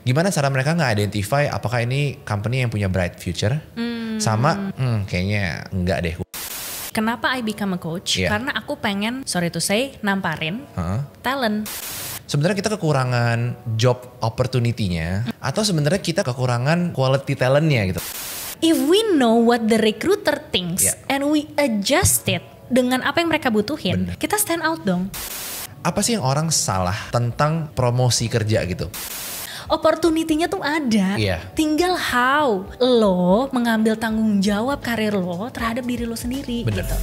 gimana cara mereka nge-identify apakah ini company yang punya bright future sama kayaknya enggak deh. Kenapa I become a coach? Karena aku pengen, sorry to say, namparin talent. Sebenarnya kita kekurangan job opportunity-nya atau sebenarnya kita kekurangan quality talent-nya gitu. If we know what the recruiter thinks and we adjust it dengan apa yang mereka butuhin, kita stand out dong. Apa sih yang orang salah tentang promosi kerja gitu? Opportunity-nya tuh ada, tinggal how lo mengambil tanggung jawab karir lo terhadap diri lo sendiri. Bener. Gitu.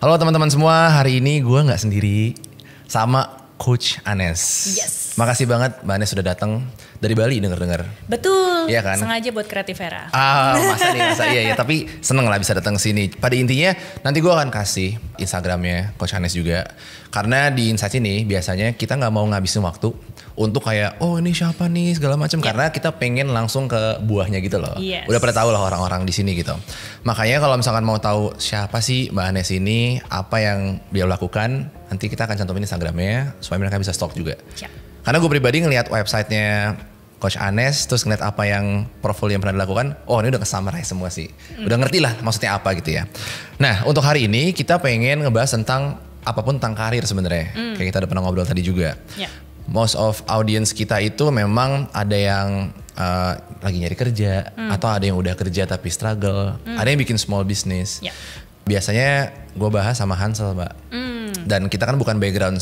Halo teman-teman semua, hari ini gue gak sendiri sama Coach Anes. Yes. Makasih banget Mbak Anes sudah datang dari Bali dengar-dengar. Betul, iya kan? Sengaja buat Creativera. Masa iya, tapi seneng lah bisa datang ke sini. Pada intinya nanti gue akan kasih Instagramnya Coach Anes juga. Karena di Insights ini biasanya kita gak mau ngabisin waktu untuk kayak oh ini siapa nih segala macam karena kita pengen langsung ke buahnya gitu loh. Yes. Udah pada tahu lah orang-orang di sini gitu. Makanya kalau misalkan mau tahu siapa sih Mbak Anes ini, apa yang dia lakukan, nanti kita akan cantumin Instagramnya supaya mereka bisa stalk juga. Siap. Karena gue pribadi ngelihat websitenya Coach Anes, terus ngeliat apa yang profil yang pernah dilakukan, oh ini udah ke-summarize semua sih. Udah ngerti lah maksudnya apa gitu ya. Nah untuk hari ini kita pengen ngebahas tentang apapun tentang karir sebenarnya. Kayak kita udah pernah ngobrol tadi juga. Most of audience kita itu memang ada yang lagi nyari kerja, atau ada yang udah kerja tapi struggle, ada yang bikin small business. Biasanya gue bahas sama Hansel Mbak. Dan kita kan bukan background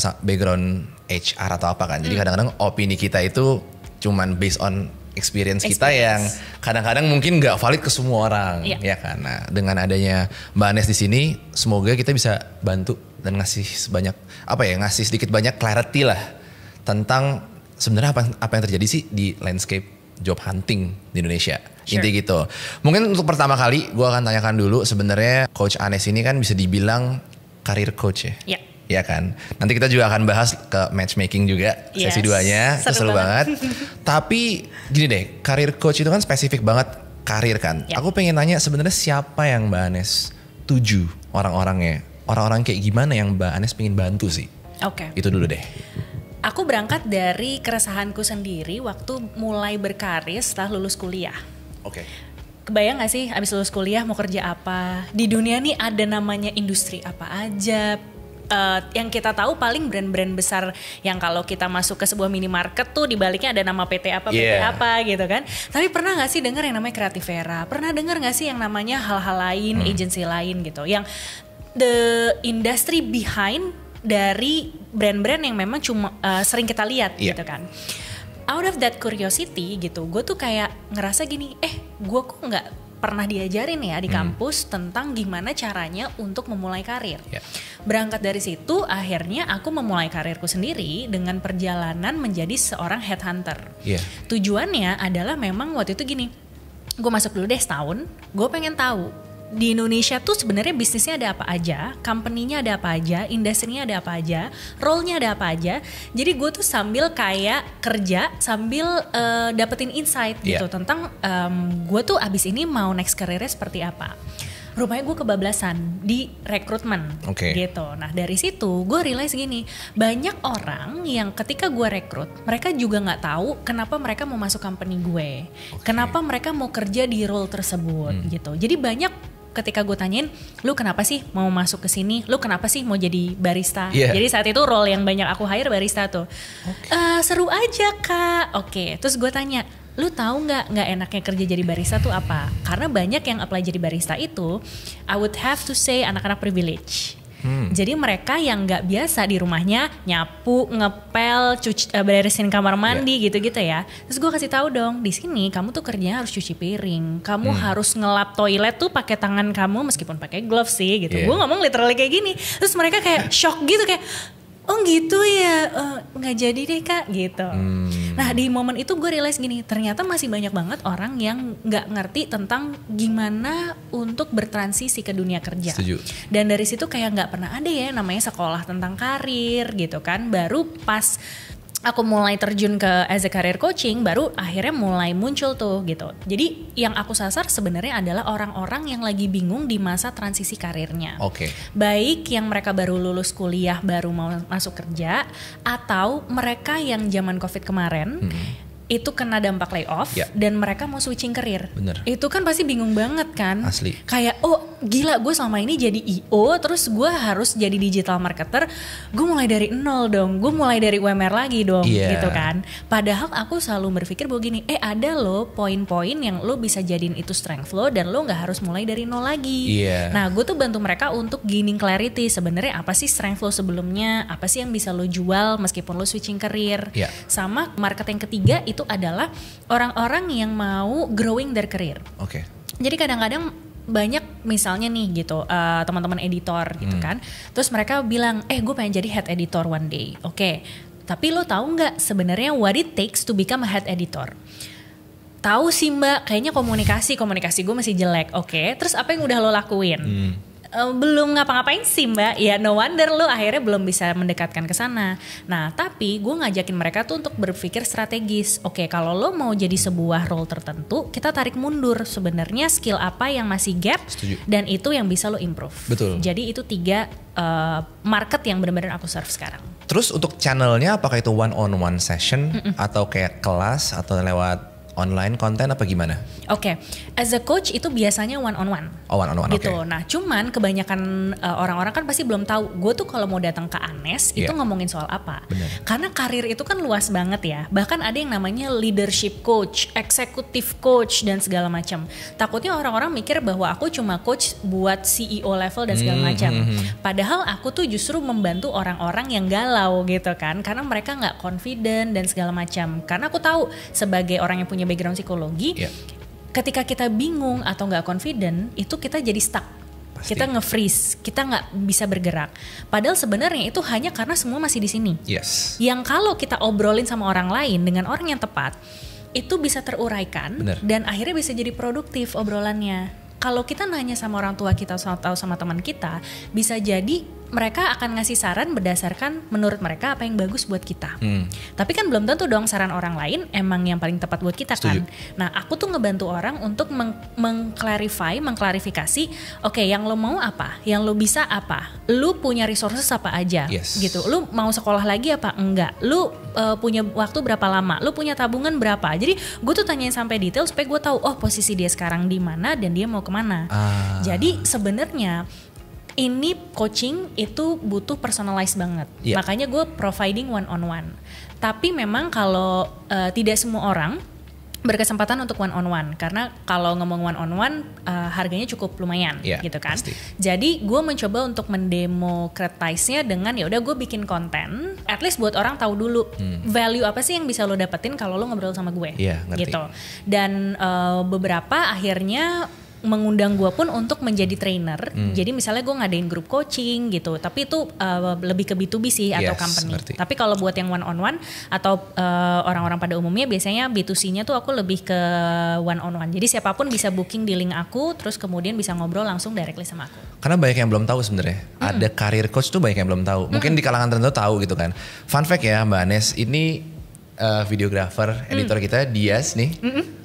HR atau apa kan. Jadi kadang-kadang opini kita itu cuman based on experience kita yang kadang-kadang mungkin gak valid ke semua orang. Ya kan. Nah, dengan adanya Mbak Anes di sini, semoga kita bisa bantu dan ngasih ngasih sedikit banyak clarity lah tentang sebenarnya apa yang terjadi sih di landscape job hunting di Indonesia. Inti gitu. Mungkin untuk pertama kali gue akan tanyakan dulu sebenarnya Coach Anes ini kan bisa dibilang karir coach ya. Iya kan. Nanti kita juga akan bahas ke matchmaking juga sesi 2-nya. Seru banget. Tapi gini deh, karir coach itu kan spesifik banget karir kan. Aku pengen nanya sebenarnya siapa yang Mbak Anes tuju orang-orangnya. Orang-orang kayak gimana yang Mbak Anes pengen bantu sih? Oke. Itu dulu deh. Aku berangkat dari keresahanku sendiri waktu mulai berkarir setelah lulus kuliah. Kebayang gak sih abis lulus kuliah mau kerja apa? Di dunia nih ada namanya industri apa aja. Yang kita tahu paling brand-brand besar yang kalau kita masuk ke sebuah minimarket tuh di baliknya ada nama PT apa gitu kan. Tapi pernah gak sih dengar yang namanya Creativera? Pernah dengar gak sih yang namanya hal-hal lain, agency lain gitu. Yang the industry behind dari brand-brand yang memang cuma sering kita lihat gitu kan. Out of that curiosity gitu, gue tuh kayak ngerasa gini, gue kok gak pernah diajarin ya di kampus tentang gimana caranya untuk memulai karir. Berangkat dari situ akhirnya aku memulai karirku sendiri dengan perjalanan menjadi seorang headhunter. Tujuannya adalah memang waktu itu gini, gue masuk dulu deh setahun, gue pengen tahu di Indonesia tuh sebenarnya bisnisnya ada apa aja, company-nya ada apa aja, industrinya ada apa aja, role-nya ada apa aja. Jadi gue tuh sambil kayak kerja sambil dapetin insight gitu tentang gue tuh abis ini mau next career-nya seperti apa. Rupanya gue kebablasan di rekrutmen gitu. Nah dari situ gue realize gini, banyak orang yang ketika gue rekrut, mereka juga nggak tahu kenapa mereka mau masuk company gue, kenapa mereka mau kerja di role tersebut gitu. Jadi banyak ketika gue tanyain, lu kenapa sih mau masuk ke sini? Lu kenapa sih mau jadi barista? Jadi saat itu role yang banyak aku hire barista tuh. Seru aja kak. Terus gue tanya, lu tahu nggak enaknya kerja jadi barista tuh apa? Karena banyak yang apply jadi barista itu, I would have to say anak-anak privilege. Jadi mereka yang nggak biasa di rumahnya nyapu, ngepel, beresin kamar mandi gitu-gitu ya. Terus gue kasih tahu dong, di sini kamu tuh kerjanya harus cuci piring, kamu harus ngelap toilet tuh pakai tangan kamu meskipun pakai glove sih gitu. Gue ngomong literally kayak gini. Terus mereka kayak shock gitu kayak, oh gitu ya, nggak jadi deh kak gitu. Nah di momen itu gue realize gini, ternyata masih banyak banget orang yang nggak ngerti tentang gimana untuk bertransisi ke dunia kerja. Setuju. Dan dari situ kayak nggak pernah ada ya namanya sekolah tentang karir gitu kan. Baru pas aku mulai terjun ke as a career coaching, baru akhirnya mulai muncul tuh gitu. Jadi yang aku sasar sebenarnya adalah orang-orang yang lagi bingung di masa transisi karirnya. Baik yang mereka baru lulus kuliah, baru mau masuk kerja, atau mereka yang zaman COVID kemarin itu kena dampak layoff dan mereka mau switching karir. Itu kan pasti bingung banget kan. Asli. Kayak gila, gue selama ini jadi IO, terus gue harus jadi digital marketer, gue mulai dari nol dong, gue mulai dari UMR lagi dong, gitu kan. Padahal aku selalu berpikir bahwa gini, ada loh poin-poin yang lo bisa jadiin itu strength lo dan lo nggak harus mulai dari nol lagi. Nah, gue tuh bantu mereka untuk gaining clarity, sebenarnya apa sih strength lo sebelumnya, apa sih yang bisa lo jual meskipun lo switching karir. Sama market yang ketiga itu adalah orang-orang yang mau growing their career. Jadi kadang-kadang banyak misalnya nih gitu teman-teman editor gitu kan, terus mereka bilang gue pengen jadi head editor one day. Tapi lo tahu nggak sebenarnya what it takes to become a head editor? Tahu sih mbak, kayaknya komunikasi gue masih jelek. Terus apa yang udah lo lakuin? Belum ngapa-ngapain sih mbak, ya no wonder lo akhirnya belum bisa mendekatkan ke sana. Nah tapi gue ngajakin mereka tuh untuk berpikir strategis. Kalau lo mau jadi sebuah role tertentu, kita tarik mundur sebenarnya skill apa yang masih gap. Dan itu yang bisa lo improve. Jadi itu 3 market yang benar-benar aku serve sekarang. Terus untuk channelnya apakah itu one on one session atau kayak kelas atau lewat online konten apa gimana? As a coach itu biasanya one on one. One on one, gitu. Nah, cuman kebanyakan orang-orang kan pasti belum tahu. Gue tuh kalau mau datang ke Anes itu ngomongin soal apa? Karena karir itu kan luas banget ya. Bahkan ada yang namanya leadership coach, executive coach dan segala macam. Takutnya orang-orang mikir bahwa aku cuma coach buat CEO level dan segala macam. Padahal aku tuh justru membantu orang-orang yang galau gitu kan. Karena mereka nggak confident dan segala macam. Karena aku tahu sebagai orang yang punya background psikologi, ketika kita bingung atau nggak confident, itu kita jadi stuck. Kita nge-freeze, kita nggak bisa bergerak. Padahal sebenarnya itu hanya karena semua masih di sini. Yang kalau kita obrolin sama orang lain dengan orang yang tepat, itu bisa teruraikan dan akhirnya bisa jadi produktif obrolannya. Kalau kita nanya sama orang tua kita atau sama teman kita, bisa jadi mereka akan ngasih saran berdasarkan menurut mereka apa yang bagus buat kita. Tapi kan belum tentu dong saran orang lain emang yang paling tepat buat kita. Kan. Nah aku tuh ngebantu orang untuk mengklarifikasi, yang lo mau apa, yang lo bisa apa, lo punya resources apa aja, gitu. Lo mau sekolah lagi apa enggak, lo punya waktu berapa lama, lo punya tabungan berapa. Jadi gue tuh tanyain sampai detail supaya gue tahu posisi dia sekarang di mana dan dia mau kemana. Jadi sebenarnya ini coaching itu butuh personalized banget. Makanya gue providing one on one. Tapi memang kalau tidak semua orang berkesempatan untuk one on one, karena kalau ngomong one on one harganya cukup lumayan, gitu kan. Pasti. Jadi gue mencoba untuk mendemokratisnya dengan ya udah gue bikin konten, at least buat orang tahu dulu value apa sih yang bisa lo dapetin kalau lo ngobrol sama gue, gitu. Dan beberapa akhirnya mengundang gue pun untuk menjadi trainer. Jadi misalnya gue ngadain grup coaching gitu, tapi itu lebih ke B2B sih atau company. Tapi kalau buat yang one on one atau orang-orang pada umumnya biasanya B2C-nya tuh aku lebih ke one on one. Jadi siapapun bisa booking di link aku, terus kemudian bisa ngobrol langsung directly sama aku. Karena banyak yang belum tahu sebenarnya. Ada career coach tuh banyak yang belum tahu. Mungkin di kalangan tertentu tahu gitu kan. Fun fact ya Mbak Anes, ini videographer, editor kita Dias nih,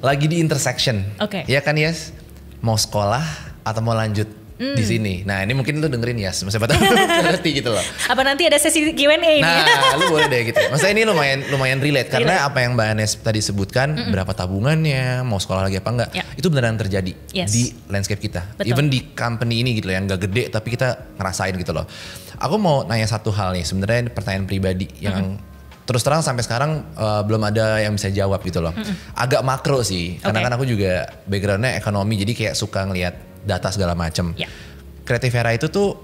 lagi di intersection. Iya kan Yas? Mau sekolah atau mau lanjut di sini. Nah ini mungkin lu dengerin ya, siapa tahu ngerti gitu loh. Apa nanti ada sesi Q&A ini? Nah lu boleh deh gitu. Maksudnya ini lumayan relate. Karena apa yang Mbak Anes tadi sebutkan, berapa tabungannya, mau sekolah lagi apa enggak, itu beneran terjadi di landscape kita. Betul. Even di company ini gitu loh, yang gak gede tapi kita ngerasain gitu loh. Aku mau nanya satu hal nih, sebenarnya pertanyaan pribadi yang terus terang sampai sekarang belum ada yang bisa jawab gitu loh. Agak makro sih, karena kan aku juga backgroundnya ekonomi, jadi kayak suka ngelihat data segala macem. Creative Era itu tuh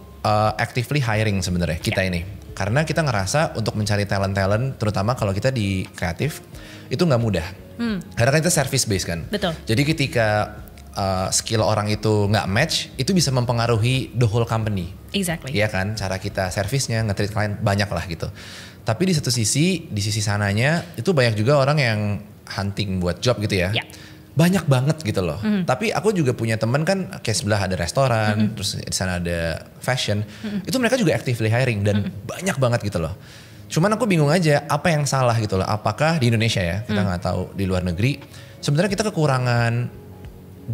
actively hiring sebenarnya kita ini. Karena kita ngerasa untuk mencari talent-talent, terutama kalau kita di kreatif, itu gak mudah. Karena kan kita service based kan. Betul. Jadi ketika skill orang itu gak match, itu bisa mempengaruhi the whole company. Exactly. Iya kan, cara kita servisnya, nge-treat klien banyak lah gitu. Tapi di satu sisi, di sisi sananya itu banyak juga orang yang hunting buat job gitu ya. Banyak banget gitu loh. Tapi aku juga punya teman kan, kayak sebelah ada restoran, terus di sana ada fashion. Itu mereka juga actively hiring dan banyak banget gitu loh. Cuman aku bingung aja apa yang salah gitu loh. Apakah di Indonesia ya, kita nggak tahu di luar negeri. Sebenarnya kita kekurangan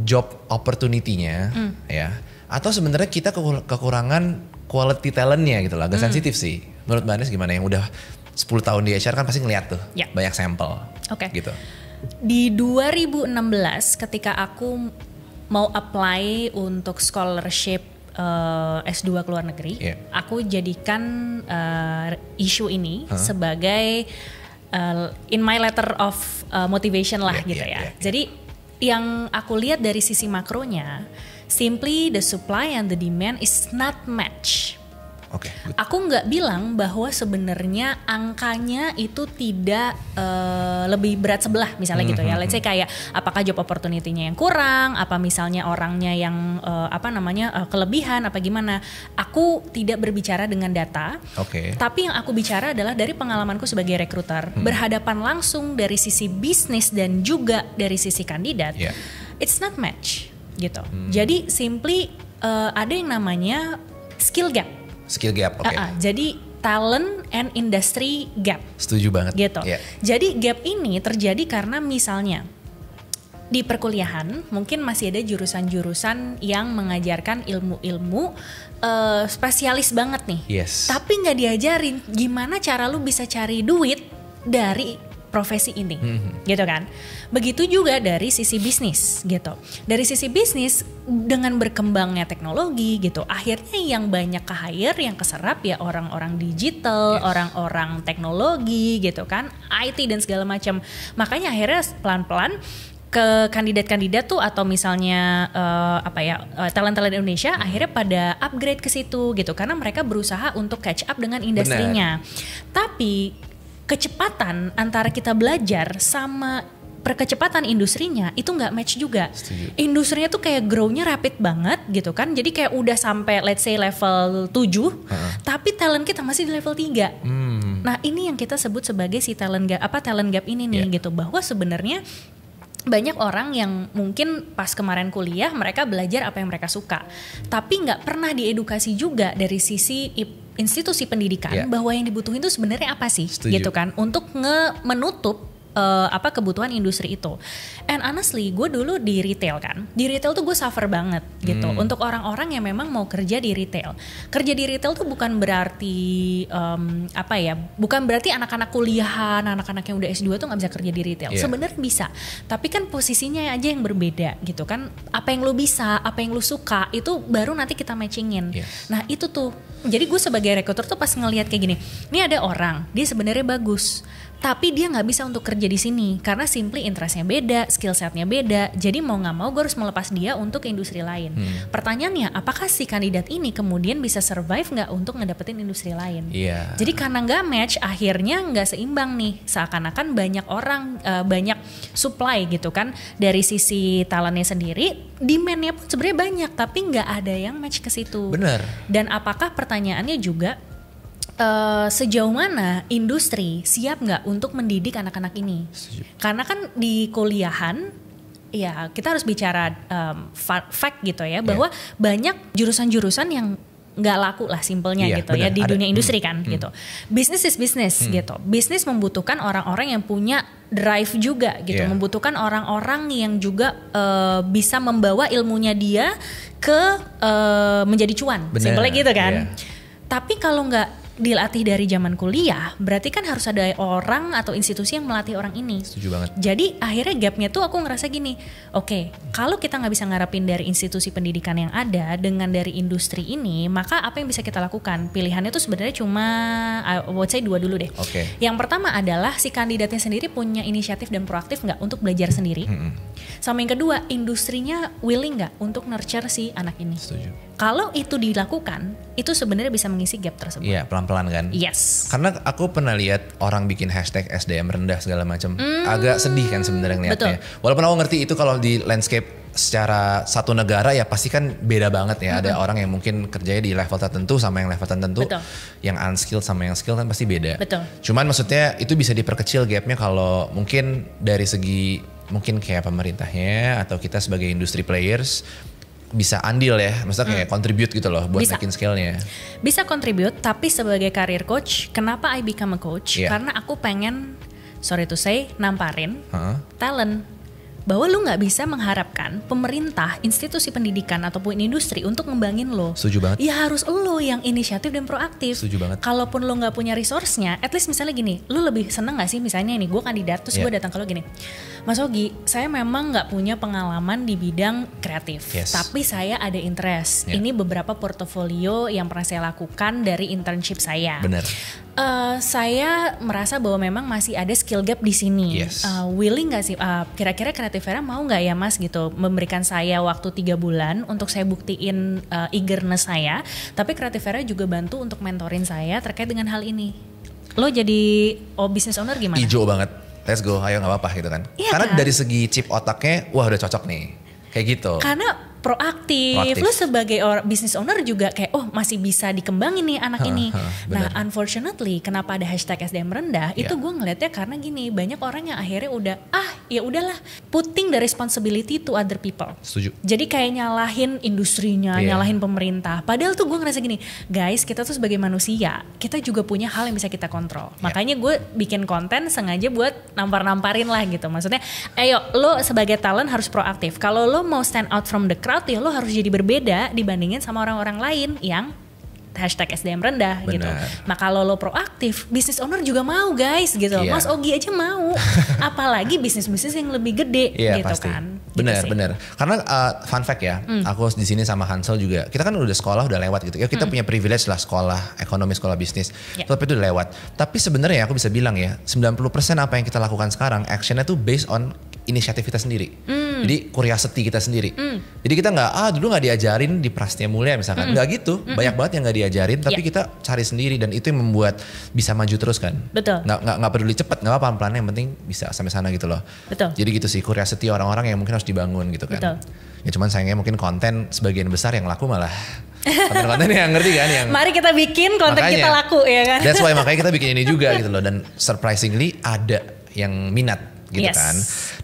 job opportunity-nya ya. Atau sebenarnya kita kekurangan quality talent-nya gitu loh. Agak sensitif sih. Menurut Mbak Anes gimana? Yang udah 10 tahun di HR kan pasti ngeliat tuh banyak sampel gitu. Di 2016 ketika aku mau apply untuk scholarship S2 ke luar negeri, aku jadikan isu ini sebagai in my letter of motivation lah gitu ya. Jadi yang aku lihat dari sisi makronya, simply the supply and the demand is not match. Aku nggak bilang bahwa sebenarnya angkanya itu tidak lebih berat sebelah misalnya gitu ya. Let's say kayak apakah job opportunity-nya yang kurang, apa misalnya orangnya yang kelebihan, apa gimana. Aku tidak berbicara dengan data, tapi yang aku bicara adalah dari pengalamanku sebagai rekruter, berhadapan langsung dari sisi bisnis dan juga dari sisi kandidat. It's not match gitu. Jadi simply ada yang namanya skill gap. Jadi talent and industry gap. Setuju banget. Gitu. Jadi gap ini terjadi karena misalnya di perkuliahan mungkin masih ada jurusan-jurusan yang mengajarkan ilmu-ilmu spesialis banget nih. Tapi nggak diajarin gimana cara lu bisa cari duit dari profesi ini, gitu kan. Begitu juga dari sisi bisnis, gitu. Dari sisi bisnis dengan berkembangnya teknologi, gitu. Akhirnya yang banyak ke-hire, yang keserap ya orang-orang digital, orang-orang teknologi, gitu kan. IT dan segala macam. Makanya akhirnya pelan-pelan ke kandidat-kandidat tuh atau misalnya talent-talent Indonesia akhirnya pada upgrade ke situ, gitu. Karena mereka berusaha untuk catch up dengan industrinya. Tapi kecepatan antara kita belajar sama perkecepatan industrinya itu nggak match juga. Industrinya tuh kayak grow-nya rapid banget gitu kan. Jadi kayak udah sampai let's say level 7, tapi talent kita masih di level 3. Nah, ini yang kita sebut sebagai si talent gap ini nih gitu, bahwa sebenarnya banyak orang yang mungkin pas kemarin kuliah mereka belajar apa yang mereka suka, tapi nggak pernah diedukasi juga dari sisi institusi pendidikan bahwa yang dibutuhin itu sebenarnya apa sih, gitu kan, untuk menutup kebutuhan industri itu. And honestly, gue dulu di retail kan. Di retail tuh gue suffer banget gitu. Untuk orang-orang yang memang mau kerja di retail. Kerja di retail tuh bukan berarti bukan berarti anak-anak kuliahan, anak-anak yang udah S2 tuh gak bisa kerja di retail. Sebenarnya bisa. Tapi kan posisinya aja yang berbeda gitu kan. Apa yang lu bisa, apa yang lu suka, itu baru nanti kita matchingin. Nah itu tuh. Jadi gue sebagai rekruter tuh pas ngelihat kayak gini. Ini ada orang, dia sebenarnya bagus, tapi dia nggak bisa untuk kerja di sini karena simply interestnya beda, skill setnya beda. Jadi mau nggak mau gue harus melepas dia untuk ke industri lain. Pertanyaannya, apakah si kandidat ini kemudian bisa survive nggak untuk ngedapetin industri lain? Jadi karena nggak match, akhirnya nggak seimbang nih. Seakan-akan banyak orang, banyak supply gitu kan dari sisi talentnya sendiri, demand-nya pun sebenarnya banyak, tapi nggak ada yang match ke situ. Benar. Dan apakah pertanyaannya juga sejauh mana industri siap nggak untuk mendidik anak-anak ini? Karena kan di kuliahan, ya kita harus bicara fact gitu ya, bahwa banyak jurusan-jurusan yang nggak laku lah simpelnya gitu ya di dunia industri kan gitu. Business is business gitu. Bisnis membutuhkan orang-orang yang punya drive juga gitu, membutuhkan orang-orang yang juga bisa membawa ilmunya dia ke menjadi cuan, simpelnya gitu kan. Tapi kalau nggak dilatih dari zaman kuliah, berarti kan harus ada orang atau institusi yang melatih orang ini. Setuju banget. Jadi akhirnya gapnya tuh aku ngerasa gini, oke, kalau kita nggak bisa ngarapin dari institusi pendidikan yang ada dengan dari industri ini, maka apa yang bisa kita lakukan? Pilihannya tuh sebenarnya cuma, I would say 2 dulu deh. Yang pertama adalah si kandidatnya sendiri punya inisiatif dan proaktif nggak untuk belajar sendiri. Sama yang kedua, industrinya willing nggak untuk nurture si anak ini. Setuju. Kalau itu dilakukan, itu sebenarnya bisa mengisi gap tersebut. Iya, pelan-pelan kan. Yes. Karena aku pernah lihat orang bikin hashtag SDM rendah segala macam. Agak sedih kan sebenarnya ngeliatnya. Walaupun aku ngerti itu kalau di landscape secara satu negara ya pasti kan beda banget ya. Ada orang yang mungkin kerjanya di level tertentu sama yang level tertentu. Yang unskilled sama yang skilled kan pasti beda. Cuman maksudnya itu bisa diperkecil gapnya kalau mungkin dari segi mungkin kayak pemerintahnya atau kita sebagai industri players bisa andil ya, maksudnya kayak contribute gitu loh buat Bisa. naikin scale-nya. Bisa contribute, tapi sebagai career coach, kenapa I become a coach? Karena aku pengen, sorry to say, namparin talent. Bahwa lu gak bisa mengharapkan pemerintah, institusi pendidikan ataupun industri untuk ngembangin lo. Setuju banget. Ya harus lo yang inisiatif dan proaktif. Setuju banget. Kalaupun lo gak punya resource-nya, at least misalnya gini, lu lebih seneng gak sih misalnya nih gue kandidat terus gue datang ke lo gini, Mas Ogi, saya memang gak punya pengalaman di bidang kreatif, tapi saya ada interest. Ini beberapa portofolio yang pernah saya lakukan dari internship saya. Benar. Saya merasa bahwa memang masih ada skill gap di sini. Willing gak sih? Kira-kira Creativera mau nggak ya Mas gitu memberikan saya waktu 3 bulan untuk saya buktiin eagerness saya. Tapi Creativera juga bantu untuk mentorin saya terkait dengan hal ini. Lo jadi business owner gimana? Ijo banget. Let's go, ayo nggak apa-apa gitu kan. Karena kan? Dari segi chip otaknya, wah udah cocok nih. Kayak gitu. Karena proaktif. Lu sebagai business owner juga kayak masih bisa dikembangin nih anak ini. Nah unfortunately kenapa ada hashtag SDM rendah itu gue ngeliatnya karena gini, banyak orang yang akhirnya udah ya udahlah putting the responsibility to other people. Setuju. Jadi kayak nyalahin industrinya, nyalahin pemerintah. Padahal tuh gue ngerasa gini, guys kita tuh sebagai manusia kita juga punya hal yang bisa kita kontrol. Makanya gue bikin konten sengaja buat nampar-namparin lah gitu. Maksudnya ayo lo sebagai talent harus proaktif. Kalau lo mau stand out from the crowd ya lo harus jadi berbeda dibandingin sama orang-orang lain yang hashtag SDM rendah. Bener. Gitu. Nah kalau lo proaktif, business owner juga mau guys gitu. Mas Ogi aja mau. Apalagi bisnis-bisnis yang lebih gede gitu pasti. Kan. Bener, gitu bener. Karena fun fact ya, aku di sini sama Hansel juga. Kita kan udah sekolah udah lewat gitu. Ya kita punya privilege lah sekolah ekonomi, sekolah bisnis. Tapi itu udah lewat. Tapi sebenarnya aku bisa bilang ya, 90% apa yang kita lakukan sekarang, actionnya tuh based on inisiatif kita sendiri. Jadi curiosity kita sendiri. Jadi kita dulu nggak diajarin di Prastia Mulia misalkan. Nggak gitu. Banyak banget yang nggak diajarin. Tapi kita cari sendiri dan itu yang membuat bisa maju terus kan. Betul. Nggak peduli cepet, nggak apa pelan-pelan yang penting bisa sampai sana gitu loh. Betul. Jadi gitu sih curiosity orang-orang yang mungkin harus dibangun gitu kan. Betul. Ya cuman sayangnya mungkin konten sebagian besar yang laku malah konten-konten yang ngerti kan yang. Mari kita bikin konten makanya, kita laku ya kan. That's why makanya kita bikin ini juga gitu loh dan surprisingly ada yang minat. Gitu kan.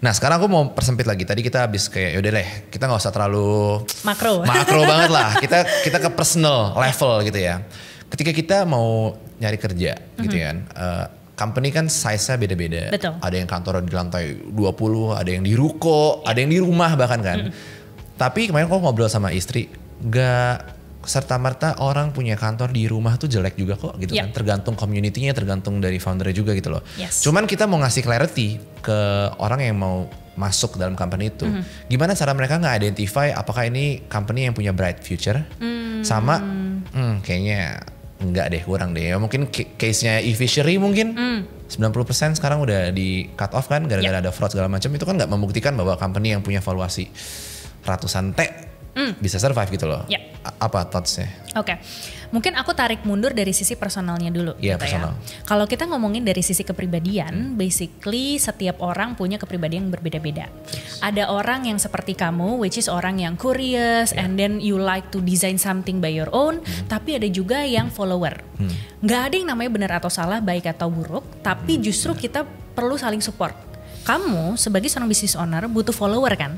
Nah sekarang aku mau persempit lagi. Tadi kita habis kayak yaudah deh kita gak usah terlalu makro banget lah. Kita ke personal level gitu ya. Ketika kita mau nyari kerja gitu kan. Company kan size-nya beda-beda. Betul. Ada yang kantor di lantai 20, ada yang di ruko, ada yang di rumah bahkan kan. Tapi kemarin aku ngobrol sama istri, gak serta-merta orang punya kantor di rumah tuh jelek juga kok gitu kan. Tergantung community-nya, tergantung dari foundernya juga gitu loh. Cuman kita mau ngasih clarity ke orang yang mau masuk dalam company itu. Gimana cara mereka nge-identify apakah ini company yang punya bright future sama kayaknya enggak deh, kurang deh. Ya, mungkin case-nya e-fishery mungkin 90% sekarang udah di cut off kan gara-gara ada fraud segala macam. Itu kan nggak membuktikan bahwa company yang punya valuasi ratusan T bisa survive gitu loh. Apa thoughts-nya? Oke. Mungkin aku tarik mundur dari sisi personalnya dulu. Iya, gitu personal. Ya. Kalau kita ngomongin dari sisi kepribadian, basically setiap orang punya kepribadian yang berbeda-beda. Ada orang yang seperti kamu, which is orang yang curious, and then you like to design something by your own, tapi ada juga yang follower. Nggak ada yang namanya benar atau salah, baik atau buruk, tapi justru kita perlu saling support. Kamu sebagai seorang business owner butuh follower kan?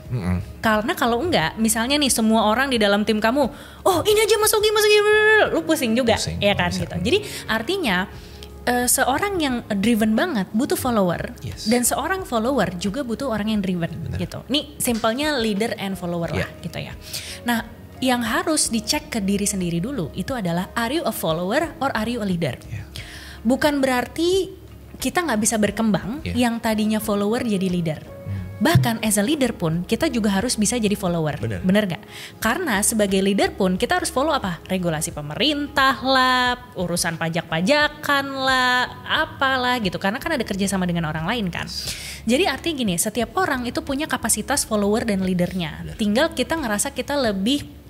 Karena kalau enggak, misalnya nih semua orang di dalam tim kamu, ini aja Mas Ogi, lu pusing juga, ya kan gitu. Jadi artinya seorang yang driven banget butuh follower, dan seorang follower juga butuh orang yang driven gitu. Nih simpelnya leader and follower lah gitu ya. Nah yang harus dicek ke diri sendiri dulu itu adalah are you a follower or are you a leader? Bukan berarti kita nggak bisa berkembang yang tadinya follower jadi leader. Bahkan as a leader pun kita juga harus bisa jadi follower. Bener gak? Karena sebagai leader pun kita harus follow apa? Regulasi pemerintah lah, urusan pajak-pajakan lah, apalah gitu. Karena kan ada kerjasama dengan orang lain kan. Jadi artinya gini, setiap orang itu punya kapasitas follower dan leadernya. Tinggal kita ngerasa kita lebih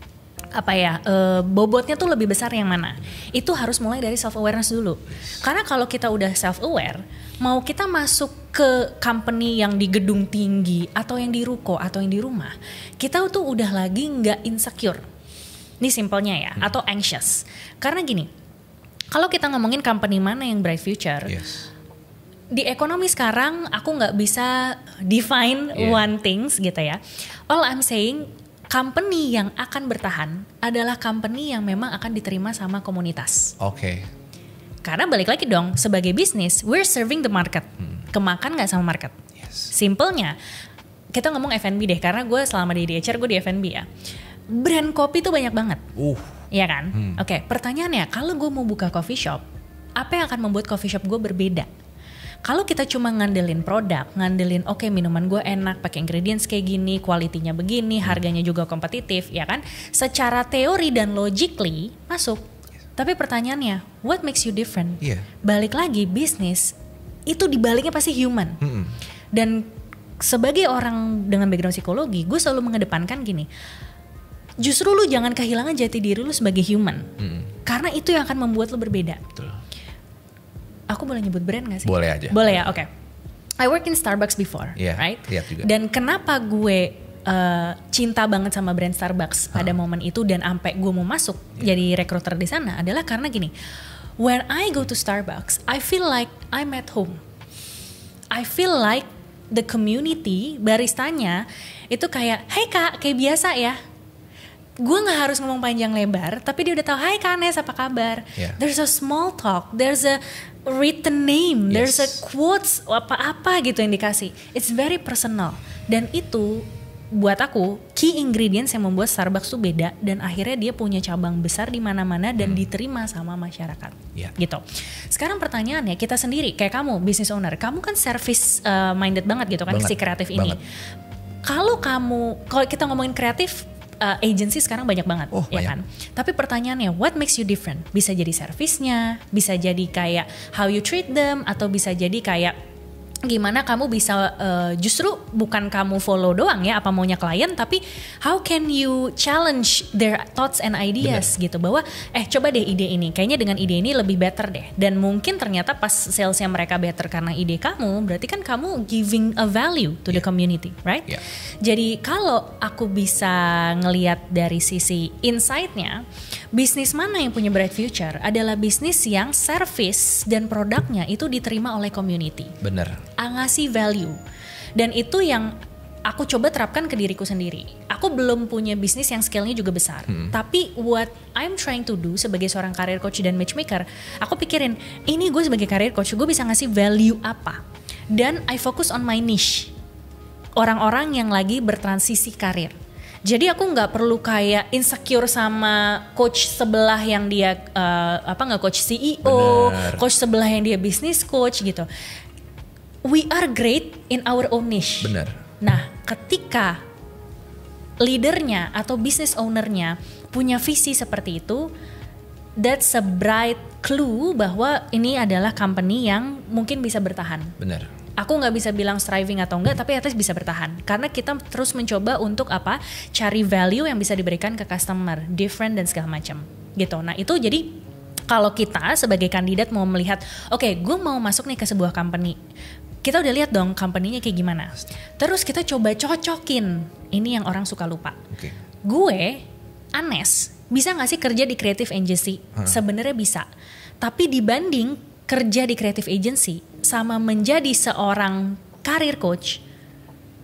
bobotnya tuh lebih besar yang mana. Itu harus mulai dari self awareness dulu. Karena kalau kita udah self aware, mau kita masuk ke company yang di gedung tinggi atau yang di ruko atau yang di rumah, kita tuh udah lagi nggak insecure. Ini simpelnya ya, atau anxious. Karena gini, kalau kita ngomongin company mana yang bright future, di ekonomi sekarang aku nggak bisa define one things gitu ya. All I'm saying, company yang akan bertahan adalah company yang memang akan diterima sama komunitas. Oke. Karena balik lagi dong, sebagai bisnis, we're serving the market. Kemakan gak sama market? Yes. Simpelnya, kita ngomong F&B deh, karena gue selama di DHR gue di F&B ya. Brand kopi tuh banyak banget. Iya kan? Oke, pertanyaannya, kalau gue mau buka coffee shop, apa yang akan membuat coffee shop gue berbeda? Kalau kita cuma ngandelin produk, ngandelin oke, minuman gue enak, pakai ingredients kayak gini, kualitinya begini, harganya juga kompetitif, ya kan? Secara teori dan logically masuk. Tapi pertanyaannya, what makes you different? Yeah. Balik lagi, bisnis itu dibaliknya pasti human. Dan sebagai orang dengan background psikologi, gue selalu mengedepankan gini. Justru lu jangan kehilangan jati diri lu sebagai human. Karena itu yang akan membuat lu berbeda. Betul. Aku boleh nyebut brand gak sih? Boleh aja. Boleh ya, oke. I work in Starbucks before, right? Lihat juga. Dan kenapa gue cinta banget sama brand Starbucks pada momen itu dan sampai gue mau masuk jadi recruiter di sana adalah karena gini. When I go to Starbucks, I feel like I'm at home. I feel like the community, baristanya itu kayak, hey kak, kayak biasa ya. Gue gak harus ngomong panjang lebar, tapi dia udah tahu, hai Kak Nes, apa kabar? Yeah. There's a small talk, there's a written name, there's a quotes, apa-apa gitu yang dikasih. It's very personal. Dan itu buat aku key ingredients yang membuat Starbucks tuh beda dan akhirnya dia punya cabang besar di mana-mana dan diterima sama masyarakat. Gitu. Sekarang pertanyaannya, kita sendiri kayak kamu business owner, kamu kan service minded banget gitu kan, si kreatif ini. Kalau kita ngomongin kreatif, agency sekarang banyak banget, ya kan. Tapi pertanyaannya, what makes you different? Bisa jadi servisnya, bisa jadi kayak how you treat them, atau bisa jadi kayak gimana kamu bisa justru bukan kamu follow doang ya apa maunya klien, tapi how can you challenge their thoughts and ideas. Bener. Gitu bahwa coba deh ide ini, kayaknya dengan ide ini lebih better deh, dan mungkin ternyata pas salesnya mereka better karena ide kamu, berarti kan kamu giving a value to the community, right? Jadi kalau aku bisa ngelihat dari sisi insight-nya, bisnis mana yang punya bright future adalah bisnis yang service dan produknya itu diterima oleh community. Bener. Ngasih value. Dan itu yang aku coba terapkan ke diriku sendiri. Aku belum punya bisnis yang scale-nya juga besar. Tapi what I'm trying to do sebagai seorang career coach dan matchmaker, aku pikirin, ini gue sebagai career coach, gue bisa ngasih value apa. Dan I focus on my niche. Orang-orang yang lagi bertransisi karir. Jadi aku nggak perlu kayak insecure sama coach sebelah yang dia nge-coach CEO, coach sebelah yang dia business coach gitu. We are great in our own niche. Benar. Nah, ketika leadernya atau business ownernya punya visi seperti itu, that's a bright clue bahwa ini adalah company yang mungkin bisa bertahan. Benar. Aku nggak bisa bilang striving atau enggak, tapi at least bisa bertahan. Karena kita terus mencoba untuk cari value yang bisa diberikan ke customer, different dan segala macam. Gitu. Nah itu jadi kalau kita sebagai kandidat mau melihat, oke, gue mau masuk nih ke sebuah company. Kita udah lihat dong company-nya kayak gimana. Terus kita coba cocokin. Ini yang orang suka lupa. Gue, Anes, bisa gak sih kerja di creative agency? Sebenarnya bisa. Tapi dibanding kerja di creative agency sama menjadi seorang career coach,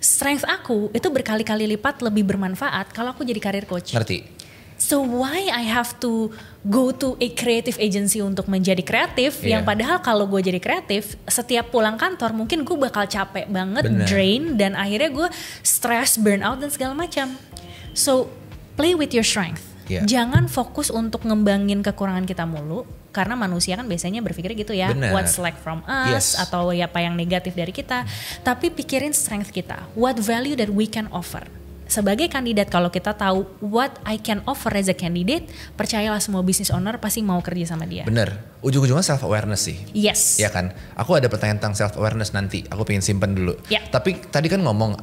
strength aku itu berkali-kali lipat lebih bermanfaat kalau aku jadi career coach. Ngerti. So why I have to go to a creative agency untuk menjadi kreatif, yang padahal kalau gue jadi kreatif, setiap pulang kantor mungkin gue bakal capek banget, drain, dan akhirnya gue stress, burnout dan segala macam. So play with your strength. Jangan fokus untuk ngembangin kekurangan kita mulu, karena manusia kan biasanya berpikir gitu ya, what's lack from us, atau apa yang negatif dari kita. Tapi pikirin strength kita, what value that we can offer. Sebagai kandidat, kalau kita tahu what I can offer as a candidate, percayalah semua business owner pasti mau kerja sama dia. Bener, ujung-ujungnya self awareness sih. Yes. Ya kan, aku ada pertanyaan tentang self awareness nanti, aku pengen simpen dulu. Tapi tadi kan ngomong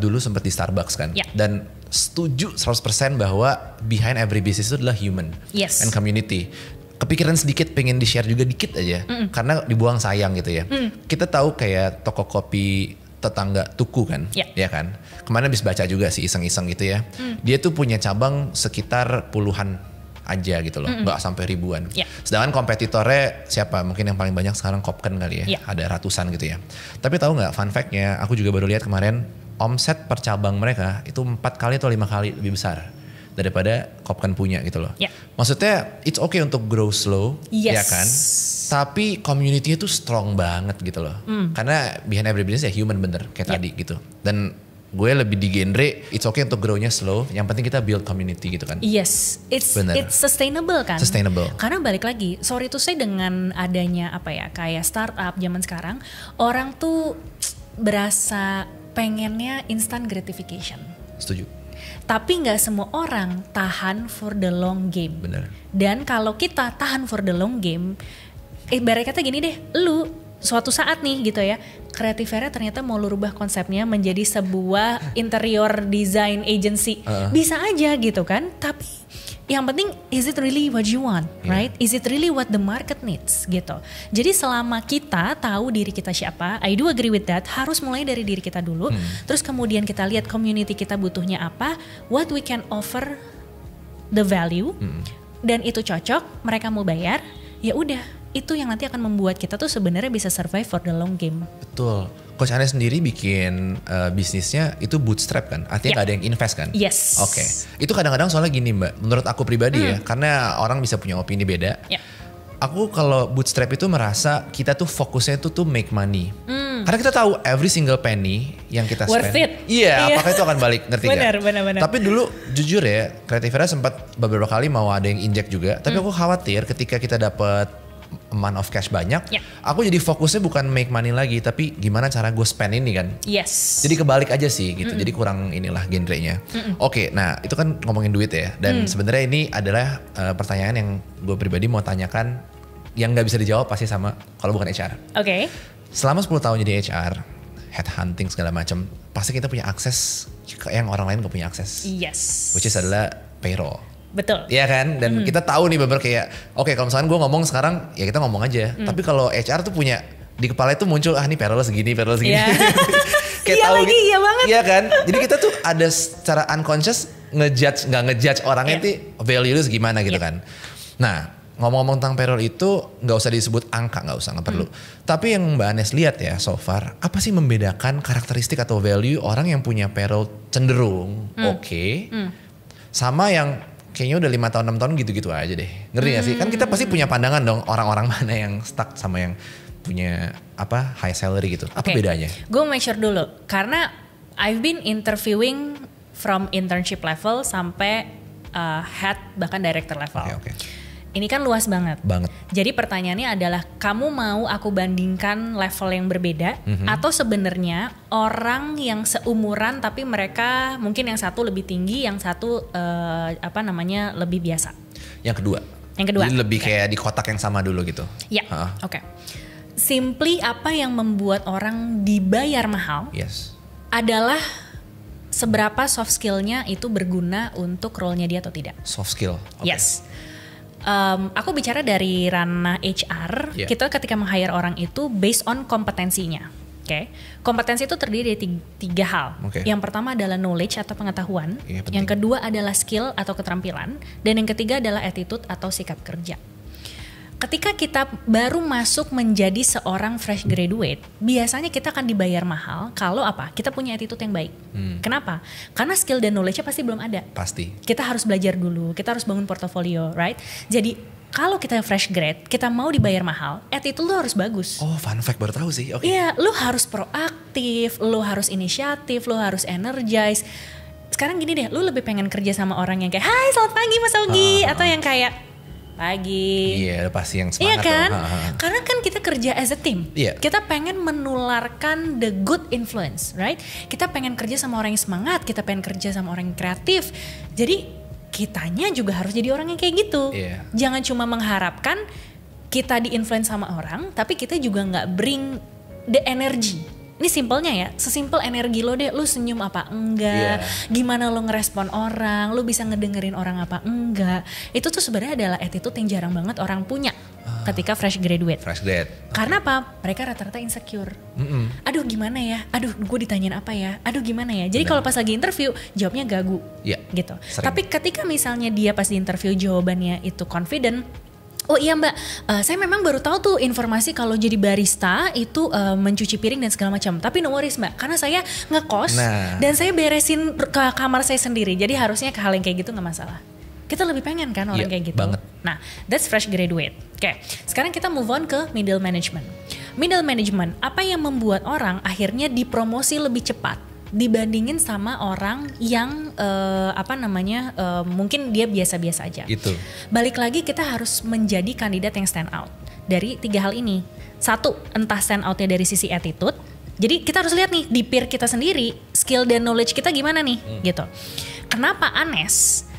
dulu sempet di Starbucks kan, dan setuju 100% bahwa behind every business itu adalah human and community. Kepikiran sedikit pengen di-share juga dikit aja, karena dibuang sayang gitu ya. Kita tahu kayak toko kopi tetangga Tuku kan, ya kan. Kemarin habis baca juga sih iseng-iseng gitu ya. Dia tuh punya cabang sekitar puluhan aja gitu loh, nggak sampai ribuan. Sedangkan kompetitornya siapa? Mungkin yang paling banyak sekarang Kopken kali ya, ada ratusan gitu ya. Tapi tahu nggak, fun fact-nya, aku juga baru lihat kemarin omset per cabang mereka itu 4 kali atau 5 kali lebih besar daripada Kopkan punya gitu loh. Yeah. Maksudnya it's okay untuk grow slow, yes. ya kan? Tapi community itu strong banget gitu loh. Karena behind every business ya human bener kayak tadi gitu. Dan gue lebih di genre it's okay untuk grow-nya slow, yang penting kita build community gitu kan. Yes, it's sustainable kan. Sustainable. Karena balik lagi, sorry to say dengan adanya apa ya kayak startup zaman sekarang, orang tuh berasa pengennya instant gratification. Setuju. Tapi nggak semua orang tahan for the long game. Bener. Dan kalau kita tahan for the long game, ibarat kata gini deh, lu suatu saat nih gitu ya, Creativera ternyata mau lu rubah konsepnya menjadi sebuah interior design agency. Bisa aja gitu kan, tapi yang penting is it really what you want, right? Is it really what the market needs gitu. Jadi selama kita tahu diri kita siapa, I do agree with that, harus mulai dari diri kita dulu. Terus kemudian kita lihat community kita butuhnya apa, what we can offer the value, dan itu cocok, mereka mau bayar, ya udah. Itu yang nanti akan membuat kita tuh sebenarnya bisa survive for the long game. Betul. Coach Anes sendiri bikin bisnisnya itu bootstrap kan? Artinya gak ada yang invest kan? Yes. Oke. Itu kadang-kadang soalnya gini Mbak, menurut aku pribadi ya, karena orang bisa punya opini beda. Aku kalau bootstrap itu merasa kita tuh fokusnya itu tuh make money. Karena kita tahu every single penny yang kita spend. Worth it. Iya, apakah itu akan balik, ngerti gak? Benar. Tapi dulu jujur ya, Creativera sempat beberapa kali mau ada yang inject juga. Tapi aku khawatir ketika kita dapat amount of cash banyak, aku jadi fokusnya bukan make money lagi, tapi gimana cara gue spend ini kan. Yes. Jadi kebalik aja sih gitu, jadi kurang inilah genrenya. Oke, nah itu kan ngomongin duit ya, dan sebenarnya ini adalah pertanyaan yang gue pribadi mau tanyakan, yang gak bisa dijawab pasti sama kalau bukan HR. Oke. Selama 10 tahun jadi HR, headhunting segala macam, pasti kita punya akses ke yang orang lain gak punya akses. Yes. Which is adalah payroll. Betul. Iya kan? Dan kita tahu nih beberapa kayak, oke, kalau misalkan gue ngomong sekarang, ya kita ngomong aja. Tapi kalau HR tuh punya, di kepala itu muncul, nih payroll segini. Kayak iya tahu lagi, gitu. iya banget. Iya kan? Jadi kita tuh ada secara unconscious nggak ngejudge orangnya tuh value lu segimana gitu kan. Nah, ngomong-ngomong tentang payroll itu nggak usah disebut angka, nggak perlu. Tapi yang Mbak Anes lihat ya so far, apa sih membedakan karakteristik atau value orang yang punya payroll cenderung sama yang kayaknya udah 5 tahun 6 tahun gitu-gitu aja deh. Ngerti gak sih? Kan kita pasti punya pandangan dong orang-orang mana yang stuck sama yang punya apa high salary gitu. Apa bedanya? Gue make sure dulu, karena I've been interviewing from internship level sampai head bahkan director level. Okay. Ini kan luas banget. Jadi pertanyaannya adalah, kamu mau aku bandingkan level yang berbeda, atau sebenarnya orang yang seumuran tapi mereka mungkin yang satu lebih tinggi, yang satu lebih biasa. Yang kedua. Jadi lebih kayak di kotak yang sama dulu gitu. Ya. Oke. Simply apa yang membuat orang dibayar mahal? Yes. Adalah seberapa soft skillnya itu berguna untuk role-nya dia atau tidak. Soft skill. Okay. Yes. Aku bicara dari ranah HR, kita ketika meng-hire orang itu based on kompetensinya. Oke. Kompetensi itu terdiri dari 3 hal. Yang pertama adalah knowledge atau pengetahuan, yang kedua adalah skill atau keterampilan, dan yang ketiga adalah attitude atau sikap kerja. Ketika kita baru masuk menjadi seorang fresh graduate, biasanya kita akan dibayar mahal kalau apa? Kita punya attitude yang baik. Kenapa? Karena skill dan knowledge-nya pasti belum ada. Pasti. Kita harus belajar dulu, kita harus bangun portofolio, right? Jadi kalau kita fresh grad, kita mau dibayar mahal, attitude lu harus bagus. Oh, fun fact baru tahu sih. Oke. Iya, lu harus proaktif, lu harus inisiatif, lu harus energize. Sekarang gini deh, lu lebih pengen kerja sama orang yang kayak, "Hai, selamat pagi Mas Augie," atau yang kayak pagi. Iya, pasti yang semangat. Iya kan? Karena kan kita kerja as a team. Iya. Kita pengen menularkan the good influence, right? Kita pengen kerja sama orang yang semangat, kita pengen kerja sama orang yang kreatif. Jadi kitanya juga harus jadi orang yang kayak gitu. Iya. Jangan cuma mengharapkan kita di-influence sama orang, tapi kita juga nggak bring the energy. Ini simpelnya ya, sesimpel energi lo deh, lo senyum apa enggak, gimana lo ngerespon orang, lo bisa ngedengerin orang apa enggak. Itu tuh sebenarnya adalah attitude yang jarang banget orang punya ketika fresh graduate. Karena apa? Mereka rata-rata insecure. Aduh gimana ya, aduh gue ditanyain apa ya, aduh gimana ya. Jadi kalau pas lagi interview jawabnya gagu gitu. Tapi ketika misalnya dia pas di interview jawabannya itu confident, Oh iya Mbak, saya memang baru tahu tuh informasi kalau jadi barista itu mencuci piring dan segala macam. Tapi no worries Mbak, karena saya ngekos dan saya beresin ke kamar saya sendiri. Jadi harusnya hal yang kayak gitu nggak masalah. Kita lebih pengen kan orang kayak gitu. Banget. Nah, that's fresh graduate. Oke, sekarang kita move on ke middle management. Middle management, apa yang membuat orang akhirnya dipromosi lebih cepat dibandingin sama orang yang mungkin dia biasa-biasa aja. Itu. Balik lagi kita harus menjadi kandidat yang stand out dari 3 hal ini. 1, entah stand outnya dari sisi attitude. Jadi kita harus lihat nih di peer kita sendiri, skill dan knowledge kita gimana nih gitu. Kenapa Anes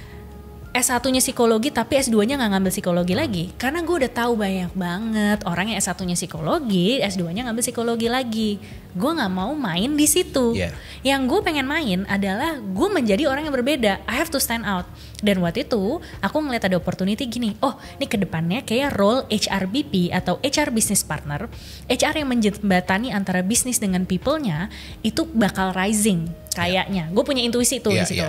S1-nya psikologi tapi S2-nya gak ngambil psikologi lagi? Karena gue udah tahu banyak banget orang yang S1-nya psikologi, S2-nya ngambil psikologi lagi. Gue gak mau main di situ. Yang gue pengen main adalah gue menjadi orang yang berbeda. I have to stand out. Dan waktu itu aku ngeliat ada opportunity gini. Oh, ini kedepannya kayak role HRBP atau HR Business Partner. HR yang menjembatani antara bisnis dengan people-nya itu bakal rising kayaknya. Gue punya intuisi tuh di situ.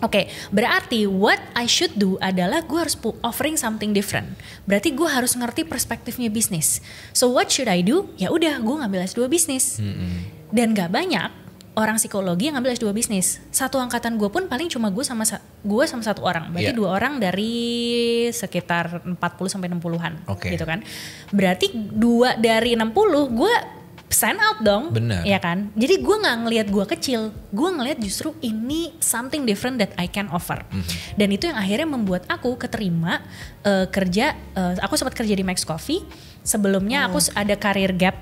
Oke, berarti what I should do adalah gue harus offering something different. Berarti gue harus ngerti perspektifnya bisnis. So what should I do? Ya udah, gue ngambil S2 bisnis. Dan gak banyak orang psikologi yang ngambil S2 bisnis. Satu angkatan gue pun paling cuma gue sama 1 orang. Berarti 2 orang dari sekitar 40 sampai 60-an gitu kan. Berarti 2 dari 60 gue stand out dong. Bener. Ya kan? Jadi gue gak ngelihat gue kecil. Gue ngelihat justru ini something different that I can offer. Dan itu yang akhirnya membuat aku keterima kerja. Aku sempat kerja di Max Coffee. Sebelumnya aku ada career gap